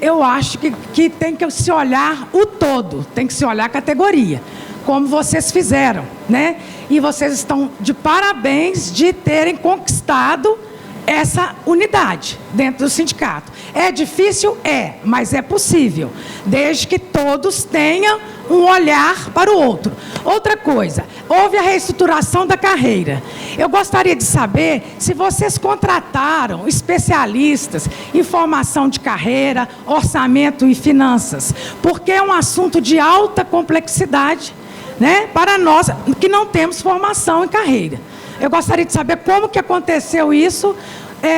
eu acho que tem que se olhar o todo, tem que se olhar a categoria, como vocês fizeram, né? E vocês estão de parabéns de terem conquistado essa unidade dentro do sindicato. É difícil? Mas é possível, desde que todos tenham um olhar para o outro. Outra coisa, houve a reestruturação da carreira. Eu gostaria de saber se vocês contrataram especialistas em formação de carreira, orçamento e finanças, porque é um assunto de alta complexidade, né, para nós que não temos formação em carreira. Eu gostaria de saber como que aconteceu isso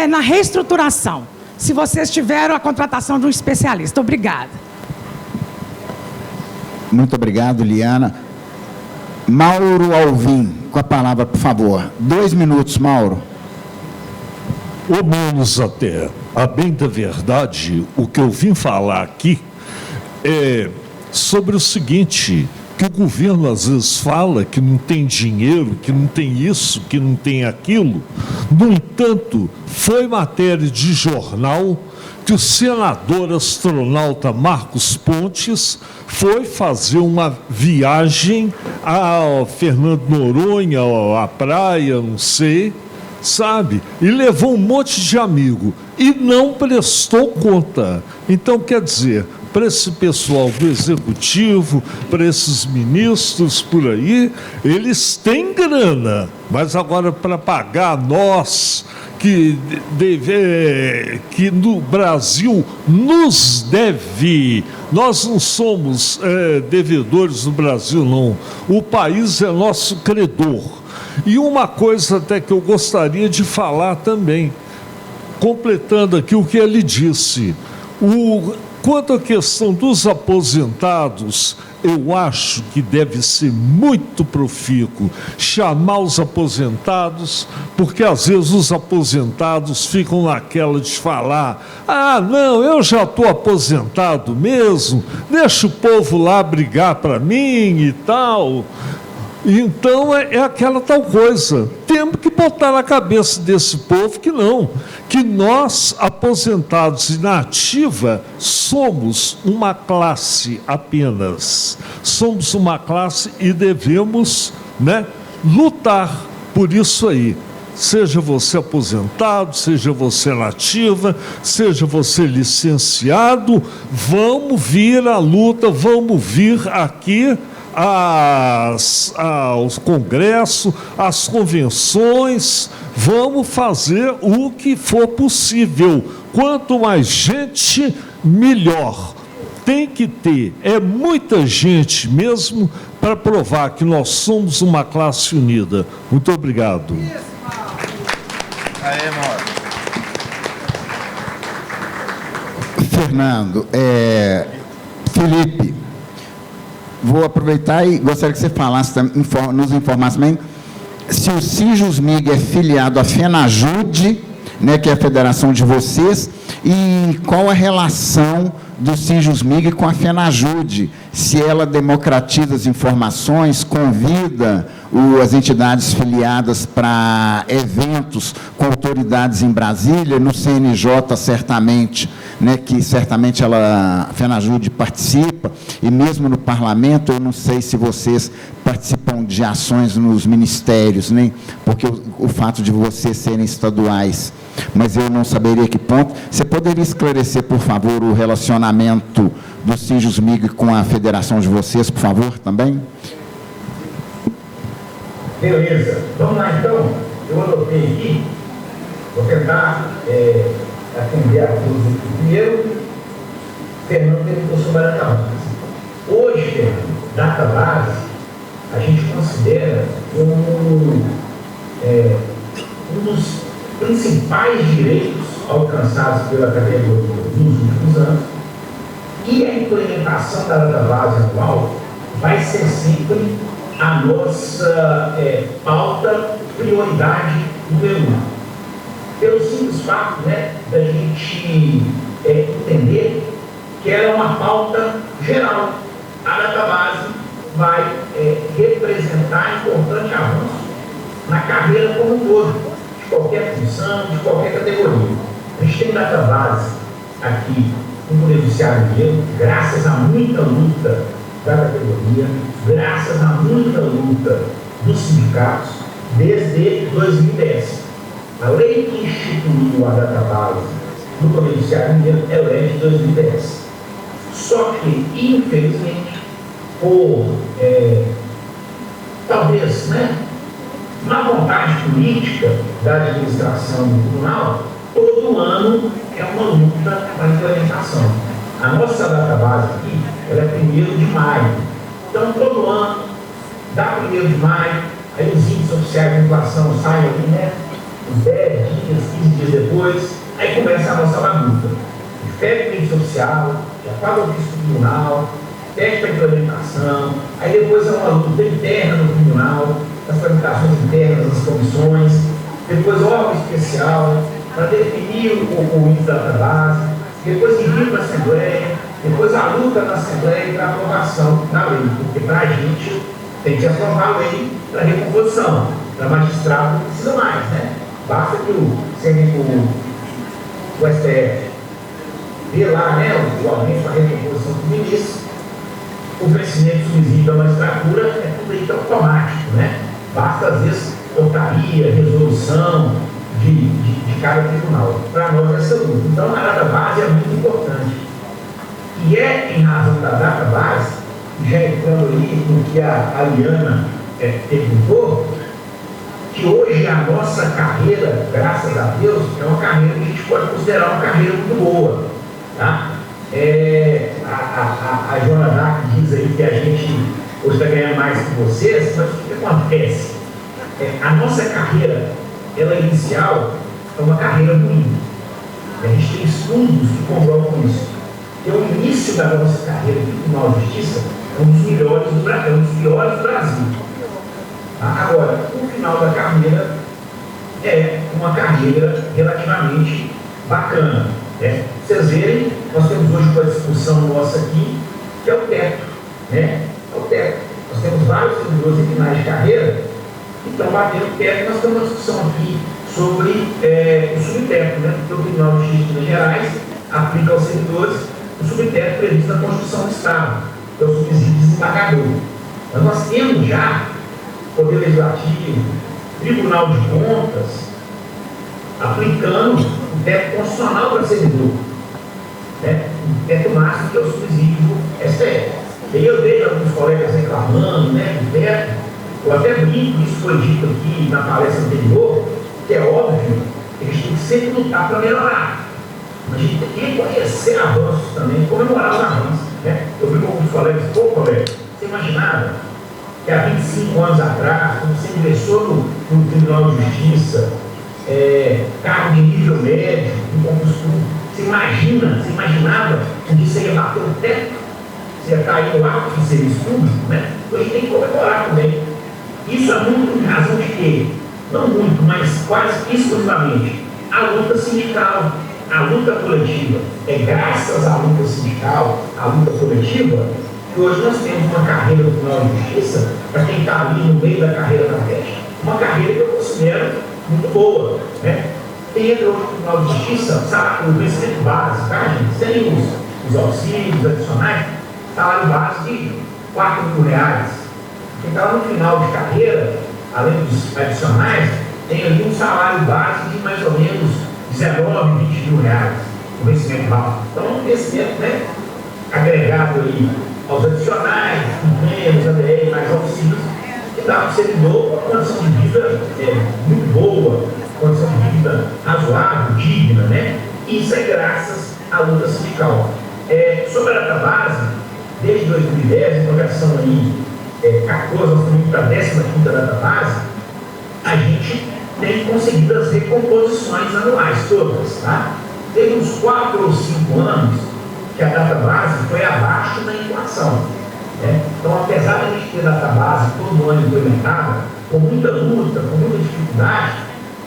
na reestruturação, se vocês tiveram a contratação de um especialista. Obrigada. Muito obrigado, Liana. Mauro Alvim, com a palavra, por favor. 2 minutos, Mauro. Ou menos até. A bem da verdade, o que eu vim falar aqui é sobre o seguinte, que o governo às vezes fala que não tem dinheiro, que não tem isso, que não tem aquilo. No entanto, foi matéria de jornal que o senador astronauta Marcos Pontes foi fazer uma viagem a Fernando Noronha, à praia, não sei, sabe? E levou um monte de amigo e não prestou conta. Então, quer dizer, para esse pessoal do executivo, para esses ministros por aí, eles têm grana, mas agora para pagar nós, que no Brasil nos deve, nós não somos devedores do Brasil, não. O país é nosso credor. E uma coisa até que eu gostaria de falar também, completando aqui o que ele disse, quanto à questão dos aposentados, eu acho que deve ser muito profícuo chamar os aposentados, porque às vezes os aposentados ficam naquela de falar: ah, não, eu já estou aposentado mesmo, deixa o povo lá brigar para mim e tal. Então é aquela tal coisa, temos que botar na cabeça desse povo que não, que nós aposentados na ativa somos uma classe apenas, somos uma classe e devemos, né, lutar por isso aí, seja você aposentado, seja você na ativa, seja você licenciado, vamos vir à luta, vamos vir aqui aos congressos, às convenções, vamos fazer o que for possível. Quanto mais gente, melhor. Tem que ter, muita gente mesmo, para provar que nós somos uma classe unida. Muito obrigado. Aê, Mauro. Fernando, Felipe, vou aproveitar e gostaria que você falasse, nos informasse também, se o Sijusmig é filiado à FENAJUDE, né, que é a federação de vocês, e qual a relação do Sijusmig com a FENAJUDE, se ela democratiza as informações, convida as entidades filiadas para eventos com autoridades em Brasília, no CNJ certamente, né, que certamente a FENAJUDE participa, e mesmo no parlamento, eu não sei se vocês participam de ações nos ministérios, né, porque o fato de vocês serem estaduais, mas eu não saberia que ponto. Você poderia esclarecer, por favor, o relacionamento do Sindjusmig com a federação de vocês, por favor, também? Beleza. Vamos lá, então. Eu anotei aqui. Vou tentar atender a todos. Primeiro, Fernando perguntou sobre a database. Hoje, Fernando, database, a gente considera um dos principais direitos alcançados pela categoria nos últimos anos, e a implementação da database anual vai ser sempre a nossa pauta, prioridade número 1. Pelo simples fato, né, da gente entender que ela é uma pauta geral. A database vai representar importante avanço na carreira como um todo, de qualquer função, de qualquer categoria. A gente tem database aqui no Poder Judiciário Mineiro, graças a muita luta da categoria, graças a muita luta dos sindicatos, desde 2010. A lei que instituiu a database no Poder Judiciário Mineiro é a lei de 2010. Só que, infelizmente, por talvez, né, má vontade política da administração do tribunal, todo ano é uma luta para a implementação. A nossa database aqui, ela é 1º de maio. Então, todo ano, dá 1º de maio, aí os índices oficiais de inflação saem ali, né? Uns 10 dias, 15 dias depois, aí começa a nossa labuta. Pede o índice oficial, já paga o ofício do tribunal, pede para a implementação, aí depois é uma luta interna no tribunal, as tramitações internas, as comissões, depois órgão especial, para definir o índice da database, depois envio para a Assembleia, depois a luta na Assembleia para a aprovação da lei, porque para a gente tem que aprovar a lei para recomposição, para magistrado não precisa mais, né? Basta que o STF vê lá, né, o aumento para a recomposição do ministro, o vencimento subsídio da magistratura é tudo isso automático, né? Basta às vezes portaria, resolução de cada tribunal. Para nós essa luta. Então a database é muito importante. E é em razão da database, já entrando ali no que a Liana perguntou, que hoje a nossa carreira, graças a Deus, é uma carreira que a gente pode considerar uma carreira muito boa. Tá? A Joana Dark diz aí que a gente hoje está ganhando mais que vocês, mas o que acontece? A nossa carreira, ela inicial, é uma carreira ruim. A gente tem estudos que comprovam isso. E o início da nossa carreira aqui no Tribunal de Justiça é um dos melhores do Brasil, é um dos piores do Brasil. Agora, o final da carreira é uma carreira relativamente bacana. Né? Vocês verem, nós temos hoje uma discussão nossa aqui, que é o teto. Né? É o teto. Nós temos vários servidores em finais de carreira que estão batendo o teto. Nós temos uma discussão aqui sobre o subteto, né? Porque o Tribunal de Justiça de Minas Gerais aplica aos servidores o subteto previsto na Constituição do Estado, que é o subsídio desembargador. Mas nós temos já Poder Legislativo, Tribunal de Contas, aplicando o teto constitucional para servidor, né? O teto máximo, que é o subsídio do STF. E aí eu vejo alguns colegas reclamando, né, do teto. Eu até brinco, isso foi dito aqui na palestra anterior, que é óbvio que a gente tem que sempre lutar para melhorar. Mas a gente tem que reconhecer avanços também, comemorar os avanços. Né? Eu vi com alguns colegas, pô, colega, você imaginava que há 25 anos atrás, quando você ingressou no Tribunal de Justiça, cargo de nível médio, em concurso público, você imaginava que você ia bater o teto, você ia cair no ato de serviço público, né? Então a gente tem que comemorar também. Isso é muito em razão de quê? Não muito, mas quase exclusivamente a luta sindical, a luta coletiva. É graças à luta sindical, à luta coletiva, que hoje nós temos uma carreira no Tribunal de Justiça, para quem está ali no meio da carreira da PET, uma carreira que eu considero muito boa, né? Quem entra hoje no Tribunal de Justiça, sabe, o vencimento base, tá, gente? Sem os auxílios adicionais, salário base de R$4.000. Quem está lá no final de carreira, além dos adicionais, tem ali um salário base de mais ou menos R$19, R$20.000, o vencimento base. Então, um vencimento, né, agregado aí aos adicionais, menos ADR, mais auxílios, que dá para o servidor uma condição de vida muito boa, condição de vida razoável, digna, né? E isso é graças à luta sindical. Sobre a data base, desde 2010, em projeção aí 14, nós estamos indo para a 15ª data base, a gente tem conseguido as recomposições anuais todas, tá? Teve uns 4 ou 5 anos que a data base foi abaixo da inflação, né? Então, apesar de a gente ter data base todo ano implementada, com muita luta, com muita dificuldade,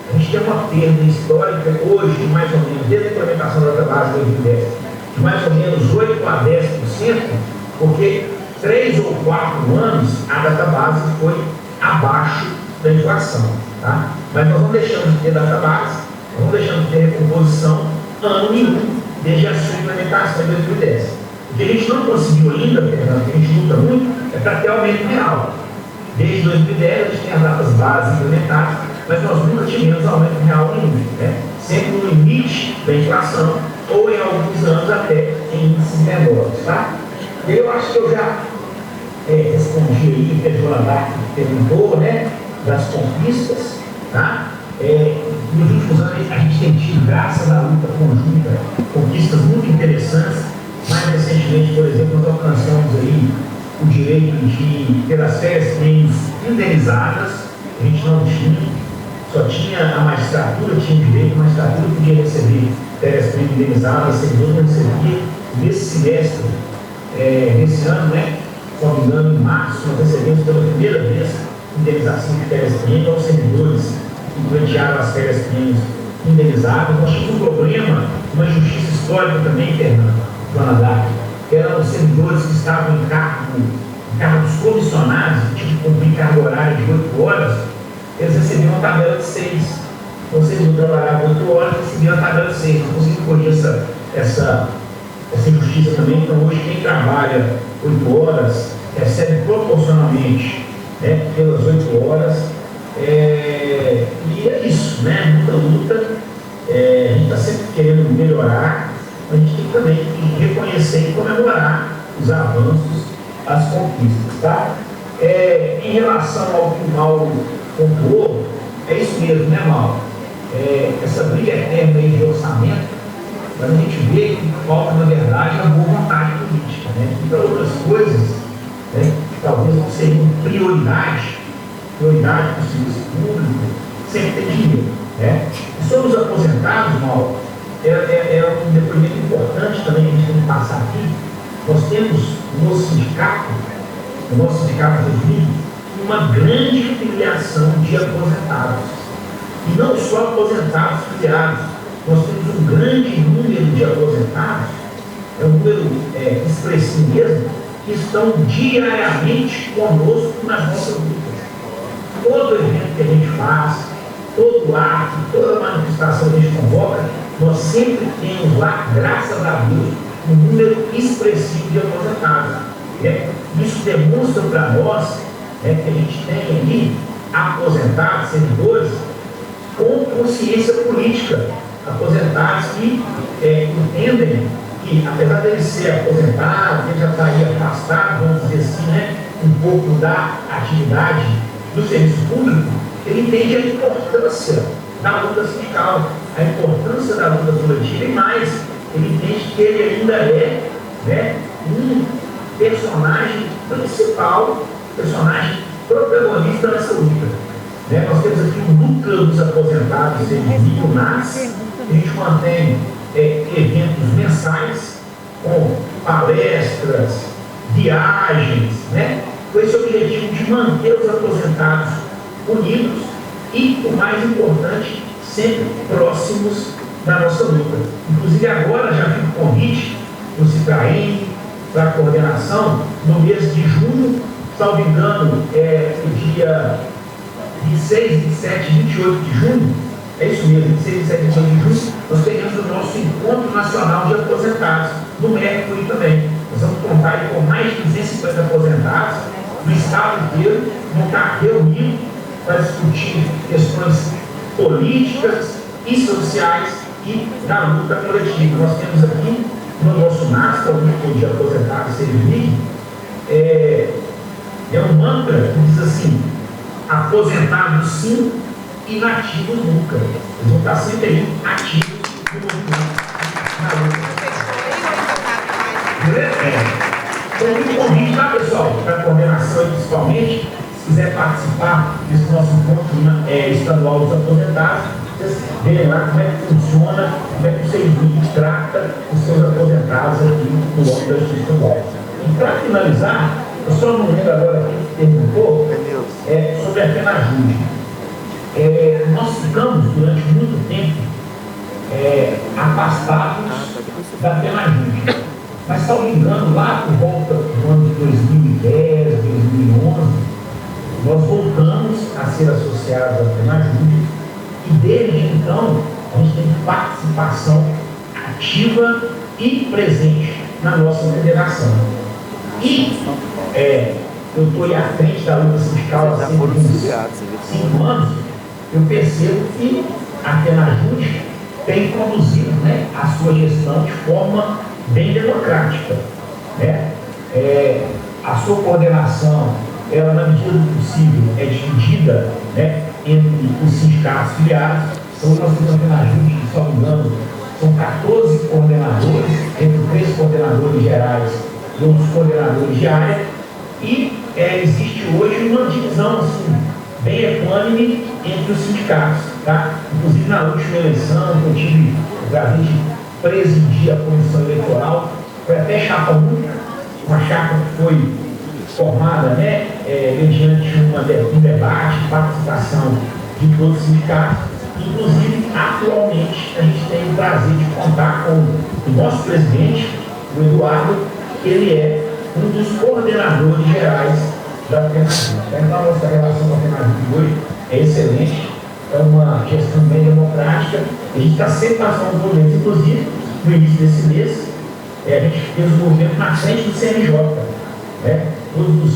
a gente tem uma perda histórica hoje, mais ou menos, desde a implementação da data base de 2010, de mais ou menos 8% a 10%, porque 3 ou 4 anos a data base foi abaixo da inflação, tá? Mas nós não deixamos de ter data base, nós não deixamos de ter recomposição ano nenhum, desde a sua implementação em 2010. O que a gente não conseguiu ainda, Fernando, que a gente luta muito, é para ter aumento real. Desde 2010 a gente tem as datas bases implementadas, mas nós nunca tivemos aumento real nenhum, né? Sempre no limite da inflação, ou em alguns anos até em índices menores, tá? Eu acho que eu já respondi aí, que a Joana perguntou, né, das conquistas, tá? Nos últimos anos a gente tem tido, graças à luta conjunta, conquistas muito interessantes. Mais recentemente, por exemplo, nós alcançamos aí o direito de ter as férias indenizadas. A gente não tinha, só tinha a magistratura, tinha direito, a magistratura podia receber férias indenizadas, a servidor não recebia. Nesse semestre, nesse ano, né, se não me engano, em março, nós recebemos pela primeira vez indenização de férias aos servidores que pleitearam as férias indenizadas. Nós tínhamos um problema, uma injustiça histórica também, Fernando, que eram os servidores que estavam em cargos comissionados, que tinham que cumprir carga horária de 8 horas, eles recebiam uma tabela de 6. Então, se eles não trabalhavam 8 horas, recebiam a tabela de 6. Não conseguimos corrigir essa injustiça também. Então, hoje, quem trabalha 8 horas recebe proporcionalmente, né, pelas 8 horas. E é isso, né? Muita luta. A gente está sempre querendo melhorar. A gente tem também que reconhecer e comemorar os avanços, as conquistas, tá? Em relação ao que o Mauro pontuou, é isso mesmo, né, Mauro? Essa briga eterna aí de orçamento, mas a gente vê que falta, na verdade, a boa vontade política, né? E para outras coisas, né, que talvez não seriam prioridade para o serviço público, sempre tem dinheiro, né? E sobre os aposentados, Mauro, é um depoimento importante também que a gente tem que passar aqui. Nós temos no nosso sindicato uma grande filiação de aposentados. E não só aposentados filiados, nós temos um grande número de aposentados, um número expressivo mesmo, que estão diariamente conosco nas nossas lutas. Todo evento que a gente faz, todo ato, toda manifestação que a gente convoca, nós sempre temos lá, graças a Deus, um número expressivo de aposentados. Né? Isso demonstra para nós, né, que a gente tem ali aposentados, servidores, com consciência política, aposentados que entendem que, apesar dele ser aposentado, ele já está aí afastado, vamos dizer assim, né, um pouco da atividade do serviço público, ele entende a importância da luta sindical, a importância da luta coletiva e mais, ele entende que ele ainda é, né, um personagem principal, personagem protagonista nessa luta. Né? Nós temos aqui o núcleo dos aposentados em UNAS, a gente mantém eventos mensais com palestras, viagens, né? Com esse objetivo de manter os aposentados unidos e, o mais importante, sempre próximos da nossa luta. Inclusive agora já fica o convite para o Citraem, para a coordenação no mês de junho, salvo engano, no dia 26, 27, 28 de junho, é isso mesmo, 26, 27 e 28 de junho, nós teremos o nosso Encontro Nacional de Aposentados, no Mercury também. Nós vamos contar aí com mais de 250 aposentados do estado inteiro, vão estar reunidos para discutir questões políticas e sociais e da luta coletiva. Nós temos aqui no nosso NASTA, o Grupo de Aposentados Servir, é um mantra que diz assim: aposentados sim, inativos nunca. Eles vão estar sempre aí ativos no movimento, na luta. Então, um convite, tá, pessoal, para a coordenação, principalmente, se quiser participar desse nosso encontro estadual dos aposentados, vocês verem lá como é que funciona, como é que o serviço trata os seus aposentados aqui no âmbito da justiça estadual. E para finalizar, eu só não lembro agora quem perguntou sobre a FENAJUDE. Nós ficamos durante muito tempo afastados da FENAJUDE. Mas, se não me engano, lá por volta do ano de 2010, 2011, nós voltamos a ser associados à FENAJUDE e, desde então, a gente tem participação ativa e presente na nossa federação. E eu estou aí à frente da luta sindical há cerca de uns 5 anos, eu percebo que a FENAJUDE tem conduzido, né, a sua gestão de forma bem democrática, né? A sua coordenação, ela, na medida do possível, é dividida, né, entre os sindicatos filiados. Então, nós temos a FENAJUDE, que, se não me engano, são 14 coordenadores, entre 3 coordenadores gerais e outros coordenadores de área, e existe hoje uma divisão assim, bem equânime entre os sindicatos, tá? Inclusive, na última eleição, eu tive o prazer de presidir a comissão eleitoral, foi até chapa única, uma chapa que foi formada, né, mediante um debate, participação de todos os sindicatos. Inclusive, atualmente, a gente tem o prazer de contar com o nosso presidente, o Eduardo, que ele é um dos coordenadores gerais da FENAJUDE. Então, a nossa relação com a FENAJUDE hoje é excelente, é uma gestão bem democrática. A gente está sempre passando por dentro, inclusive, no início desse mês, a gente fez um movimento na frente do CNJ, né? Todos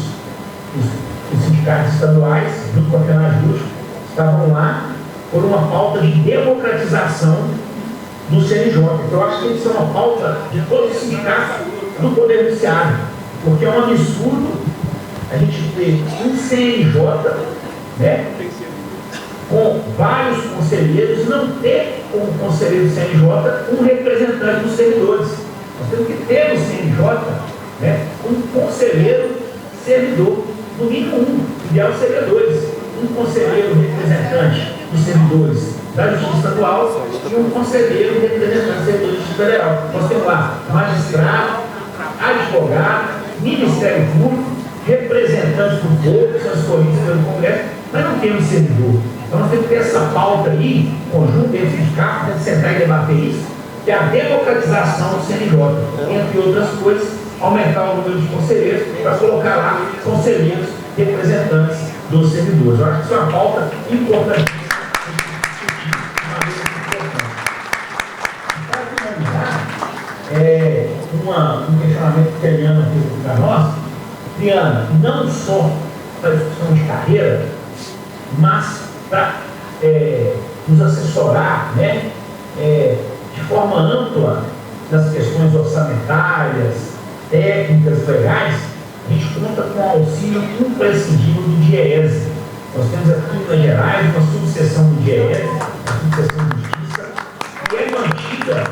os sindicatos estaduais, junto com a FENAJUDE, estavam lá por uma pauta de democratização do CNJ. Então, eu acho que tem que ser uma pauta de todos os sindicatos do Poder Judiciário, porque é um absurdo a gente ter um CNJ, né, com vários conselheiros, não ter como conselheiro do CNJ um representante dos servidores. Nós temos que ter no CNJ, né, um conselheiro servidor, no mínimo um, ideal seria 2, um conselheiro representante dos servidores da Justiça Estadual e um conselheiro representante dos servidores da Justiça Federal. Nós temos lá magistrado, advogado, Ministério Público, representantes do povo, que são escolhidos pelo Congresso, mas não temos servidor. Então nós temos que ter essa pauta aí, conjunto entre os sindicatos, temos que sentar e debater isso, que é a democratização do CNJ, entre outras coisas, aumentar o número de conselheiros para colocar lá conselheiros representantes dos servidores. Eu acho que isso é uma pauta importante. Para finalizar, um questionamento que a Liana fez para nós. Liana, não só para a discussão de carreira, mas para nos assessorar, né, de forma ampla nas questões orçamentárias, técnicas, legais, a gente conta com o auxílio imprescindível do DIEESE. Nós temos aqui em Minas Gerais uma subseção do DIEESE, a subseção de Justiça, que é mantida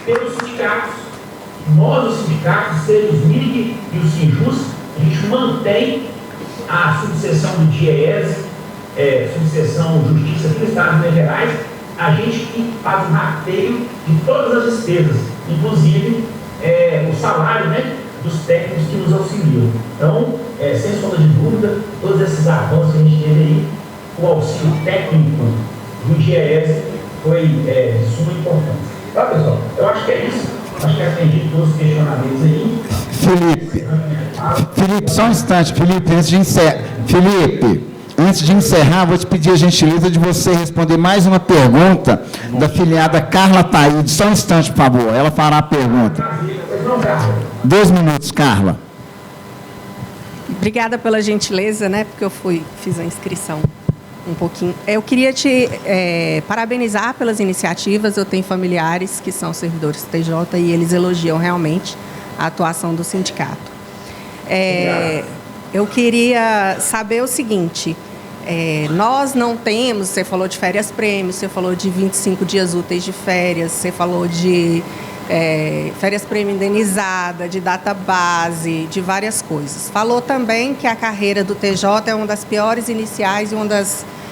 pelos sindicatos. Nós, os sindicatos, os MIG e o SINJUS, a gente mantém a subseção do DIEESE, subseção Justiça aqui no Estado de Minas Gerais, a gente que faz o rateio de todas as despesas, inclusive o salário, né, dos técnicos que nos auxiliam. Então, sem sombra de dúvida, todos esses avanços que a gente teve aí, o auxílio técnico do DIEESE foi de suma importância. Tá, pessoal? Eu acho que é isso. Acho que atendi todos os questionamentos aí. Felipe, só um instante, Felipe, antes de encerrar, vou te pedir a gentileza de você responder mais uma pergunta da filiada Carla Taíde. Só um instante, por favor, ela fará a pergunta. 2 minutos, Carla. Obrigada pela gentileza, né? Porque eu fiz a inscrição um pouquinho. Eu queria te parabenizar pelas iniciativas. Eu tenho familiares que são servidores do TJ e eles elogiam realmente a atuação do sindicato. Eu queria saber o seguinte: nós não temos, você falou de férias-prêmio, você falou de 25 dias úteis de férias, você falou de férias-prêmio indenizada, de data-base, de várias coisas. Falou também que a carreira do TJ é uma das piores iniciais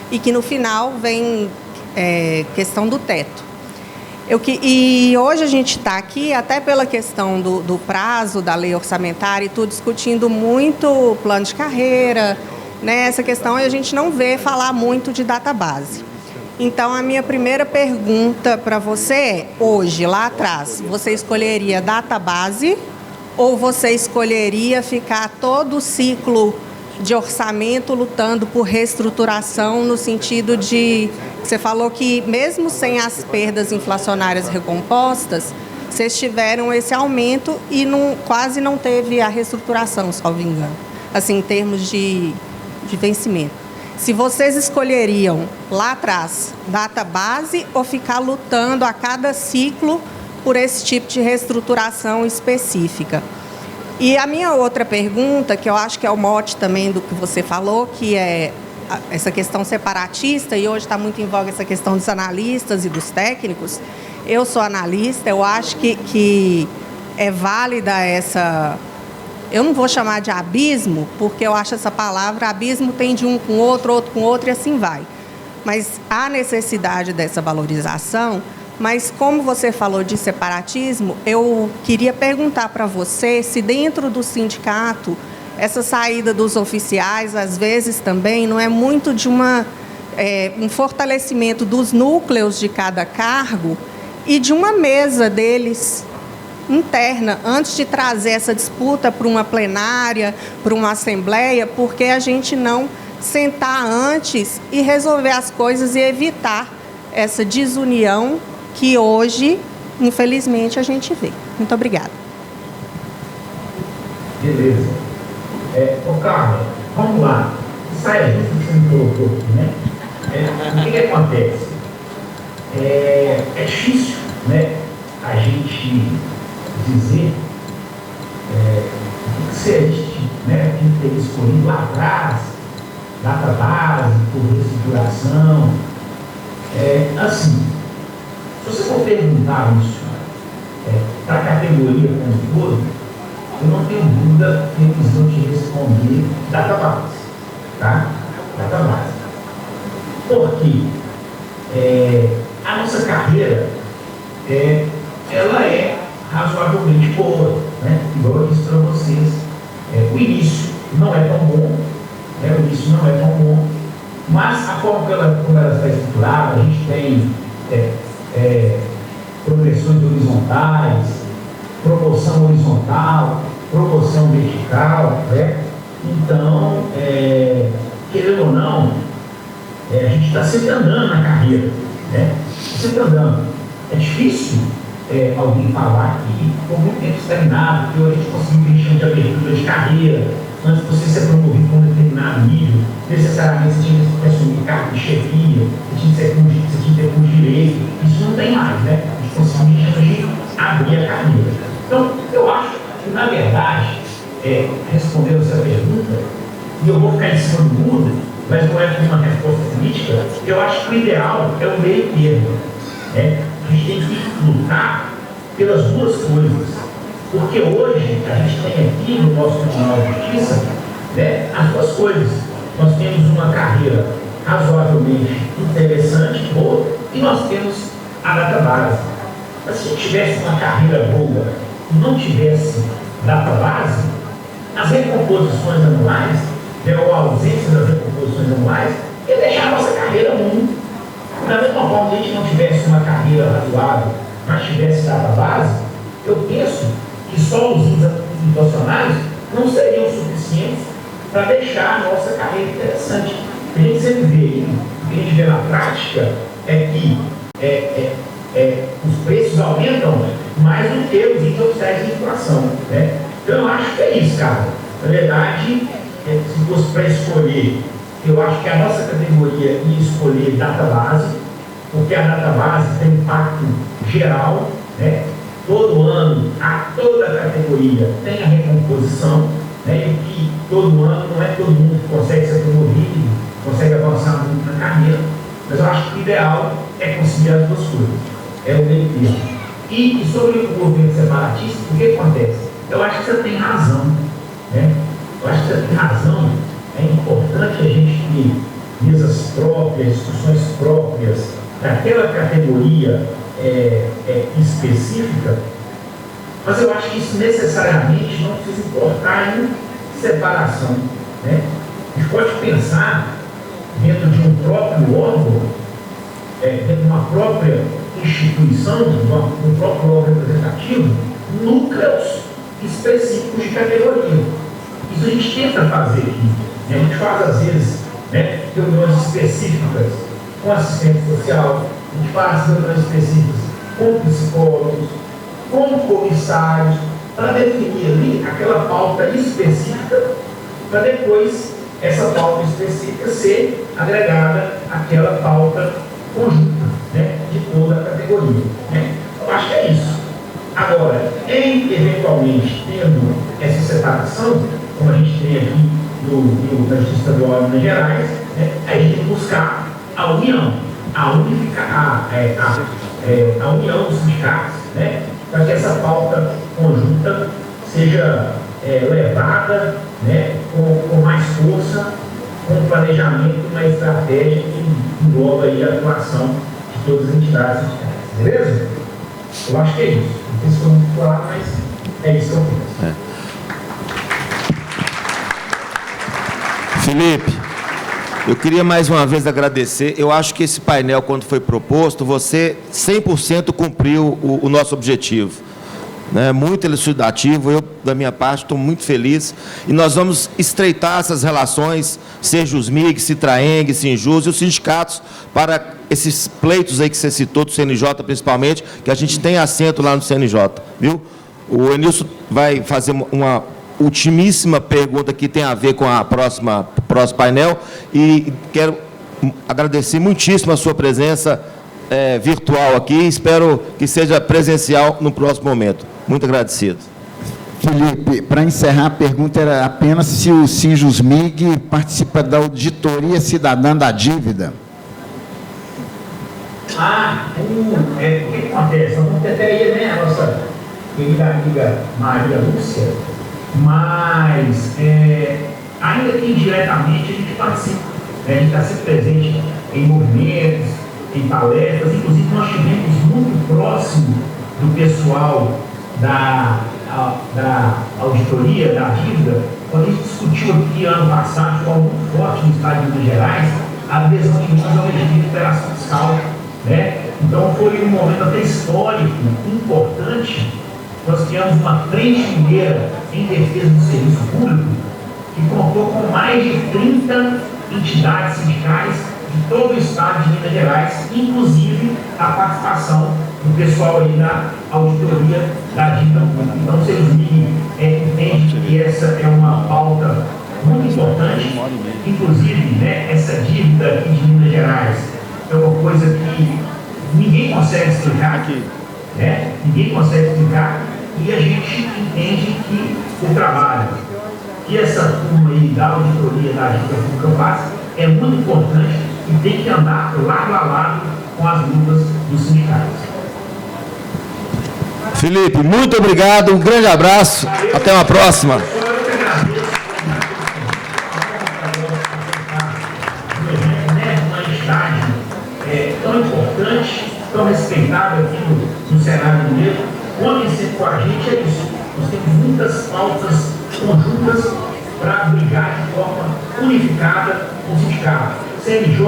e que no final vem questão do teto. E hoje a gente está aqui, até pela questão do prazo da lei orçamentária e tudo, discutindo muito plano de carreira, né, essa questão, e a gente não vê falar muito de data-base. Então, a minha primeira pergunta para você é, hoje, lá atrás, você escolheria data-base ou você escolheria ficar todo o ciclo de orçamento lutando por reestruturação, no sentido de, você falou que mesmo sem as perdas inflacionárias recompostas, vocês tiveram esse aumento e quase não teve a reestruturação, salvo engano, assim, em termos de vencimento. Se vocês escolheriam lá atrás data base ou ficar lutando a cada ciclo por esse tipo de reestruturação específica. E a minha outra pergunta, que eu acho que é o mote também do que você falou, que é essa questão separatista, e hoje está muito em voga essa questão dos analistas e dos técnicos. Eu sou analista, eu acho que é válida essa... Eu não vou chamar de abismo, porque eu acho essa palavra, abismo tem de um com o outro com outro, e assim vai. Mas há necessidade dessa valorização, mas como você falou de separatismo, eu queria perguntar para você se dentro do sindicato, essa saída dos oficiais, às vezes também, não é muito de um fortalecimento dos núcleos de cada cargo e de uma mesa deles interna, antes de trazer essa disputa para uma plenária, para uma assembleia, porque a gente não sentar antes e resolver as coisas e evitar essa desunião que hoje, infelizmente, a gente vê. Muito obrigada. Beleza. Carla, vamos lá. Saia disso que você me colocou aqui, né? O que acontece? É difícil, né, a gente dizer o que seria, né, que ter escolhido lá atrás, data base, por reestruturação. Assim, se você for perguntar isso para a categoria como todo, eu não tenho dúvida que eles vão te responder data base, tá? Data base. Porque a nossa carreira, ela é razoavelmente boa, né? Igual eu disse para vocês, o início não é tão bom, o início não é tão bom, mas a forma como ela está estruturada, a gente tem progressões horizontais, promoção horizontal, promoção vertical, né? Então, querendo ou não, a gente está sempre andando na carreira, né? Sempre andando. É difícil alguém falar que por muito tempo estagnado, que a gente conseguiu encher de abertura de carreira, antes de você ser promovido para um determinado nível, necessariamente você tinha que assumir cargo de chefia, você tinha que ter curso de direito. Isso não tem mais, né? A gente conseguiu abrir a carreira. Então, eu acho que, na verdade, respondendo essa pergunta, e eu vou ficar em cima do muro, mas não é uma resposta política, eu acho que o ideal é o meio termo. A gente tem que lutar pelas duas coisas. Porque hoje a gente tem aqui no nosso Tribunal de Justiça, as duas coisas. Nós temos uma carreira razoavelmente interessante, boa, e nós temos a data base. Mas se tivesse uma carreira boa e não tivesse data base, as recomposições anuais, ou a ausência das recomposições anuais, ia deixar a nossa carreira ruim. Da mesma forma, se a gente não tivesse uma carreira razoável, mas tivesse data base, Eu penso que só os índices inflacionários não seriam suficientes para deixar a nossa carreira interessante. A gente sempre vê, o que a gente vê na prática é que os preços aumentam mais do que os índices oficiais de inflação, né? Então eu acho que é isso, cara. Na verdade, se fosse para escolher, eu acho que a nossa categoria ia escolher data base, porque a data base tem impacto geral, né? Todo ano, toda a categoria tem a recomposição, né? E que todo ano não é todo mundo que consegue ser promovido, consegue avançar muito na carreira, mas eu acho que o ideal é conseguir as duas coisas, é o meio termo. E sobre o governo separatista, o que acontece? Eu acho que você tem razão, né? Eu acho que você tem razão. É importante a gente ter mesas próprias, discussões próprias daquela categoria específica, mas eu acho que isso necessariamente não precisa importar em separação, né? A gente pode pensar dentro de um próprio órgão, dentro de uma própria instituição, de um próprio órgão representativo, núcleos específicos de categoria. Isso a gente tenta fazer aqui. A gente faz, às vezes, né, reuniões específicas com assistente social, a gente faz reuniões específicas com psicólogos, com comissários, para definir ali aquela pauta específica, para depois essa pauta específica ser agregada àquela pauta conjunta, né, de toda a categoria, né? Eu acho que é isso. Agora, eventualmente, tendo essa separação, como a gente tem aqui na Justiça Estadual de Minas Gerais, né, a gente tem que buscar a união, a união dos sindicatos, né, para que essa pauta conjunta seja levada, né, com mais força, com um planejamento, uma estratégia que engloba aí a atuação de todas as entidades sindicais. Beleza? Eu acho que é isso. Não sei se foi muito claro, mas é isso que eu penso. Felipe, eu queria mais uma vez agradecer. Eu acho que esse painel, quando foi proposto, você 100% cumpriu o nosso objetivo. Né? Muito elucidativo. Eu, da minha parte, estou muito feliz. E nós vamos estreitar essas relações, Sejusmig, Citraeng, Sinjus e os sindicatos, para esses pleitos aí que você citou, do CNJ principalmente, que a gente tem assento lá no CNJ. Viu? O Enilson vai fazer uma ultimíssima pergunta que tem a ver com a próximo painel, e quero agradecer muitíssimo a sua presença virtual aqui, espero que seja presencial no próximo momento. Muito agradecido. Felipe, para encerrar, a pergunta era apenas se o Sejusmig participa da auditoria cidadã da dívida. O que acontece? Vamos ter até aí, né, a nossa querida amiga Maria Lúcia, mas ainda que indiretamente a gente participa, né? A gente está sempre presente em movimentos, em palestras, inclusive nós tivemos muito próximo do pessoal da auditoria da dívida, quando a gente discutiu aqui ano passado, de forma muito forte no estado de Minas Gerais, a adesão de Minas ao regime de recuperação fiscal, né? Então foi um momento até histórico, importante. Nós criamos uma frente mineira em defesa do serviço público, que contou com mais de 30 entidades sindicais de todo o estado de Minas Gerais, inclusive a participação do pessoal aí na auditoria da dívida pública. Então, vocês entendem que essa é uma pauta muito importante, inclusive, né, essa dívida aqui de Minas Gerais é uma coisa que ninguém consegue explicar aqui, né? Ninguém consegue explicar, e a gente entende que o trabalho que essa turma aí da auditoria da dívida pública faz é muito importante e tem que andar lado a lado com as lutas dos sindicatos. Felipe, muito obrigado, um grande abraço, até uma próxima. Tão importante, tão respeitável aqui no cenário mineiro. Contem sempre com a gente, é isso. Nós temos muitas pautas conjuntas para brigar de forma unificada com o sindicato. CNJ,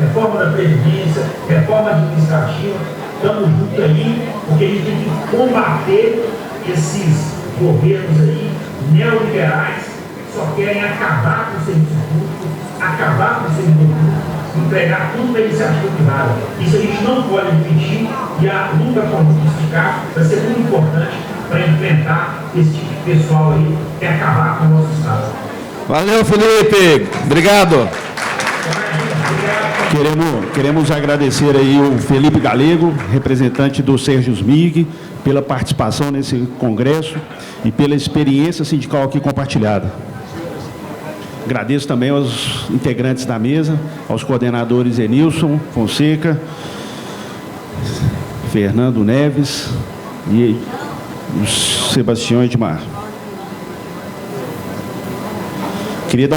reforma da Previdência, reforma administrativa. Estamos juntos aí, porque a gente tem que combater esses governos aí neoliberais que só querem acabar com o serviço público, acabar com o servidor público, entregar tudo para a iniciativa privada. Isso a gente não pode admitir e a luta contra o sindicato vai ser muito importante para enfrentar esse tipo de pessoal aí que quer acabar com o nosso Estado. Valeu, Felipe. Obrigado. Queremos agradecer aí o Felipe Galego, representante do Serjusmig, pela participação nesse congresso e pela experiência sindical aqui compartilhada. Agradeço também aos integrantes da mesa, aos coordenadores Enilson Fonseca, Fernando Neves e o Sebastião Edmar. Queria dar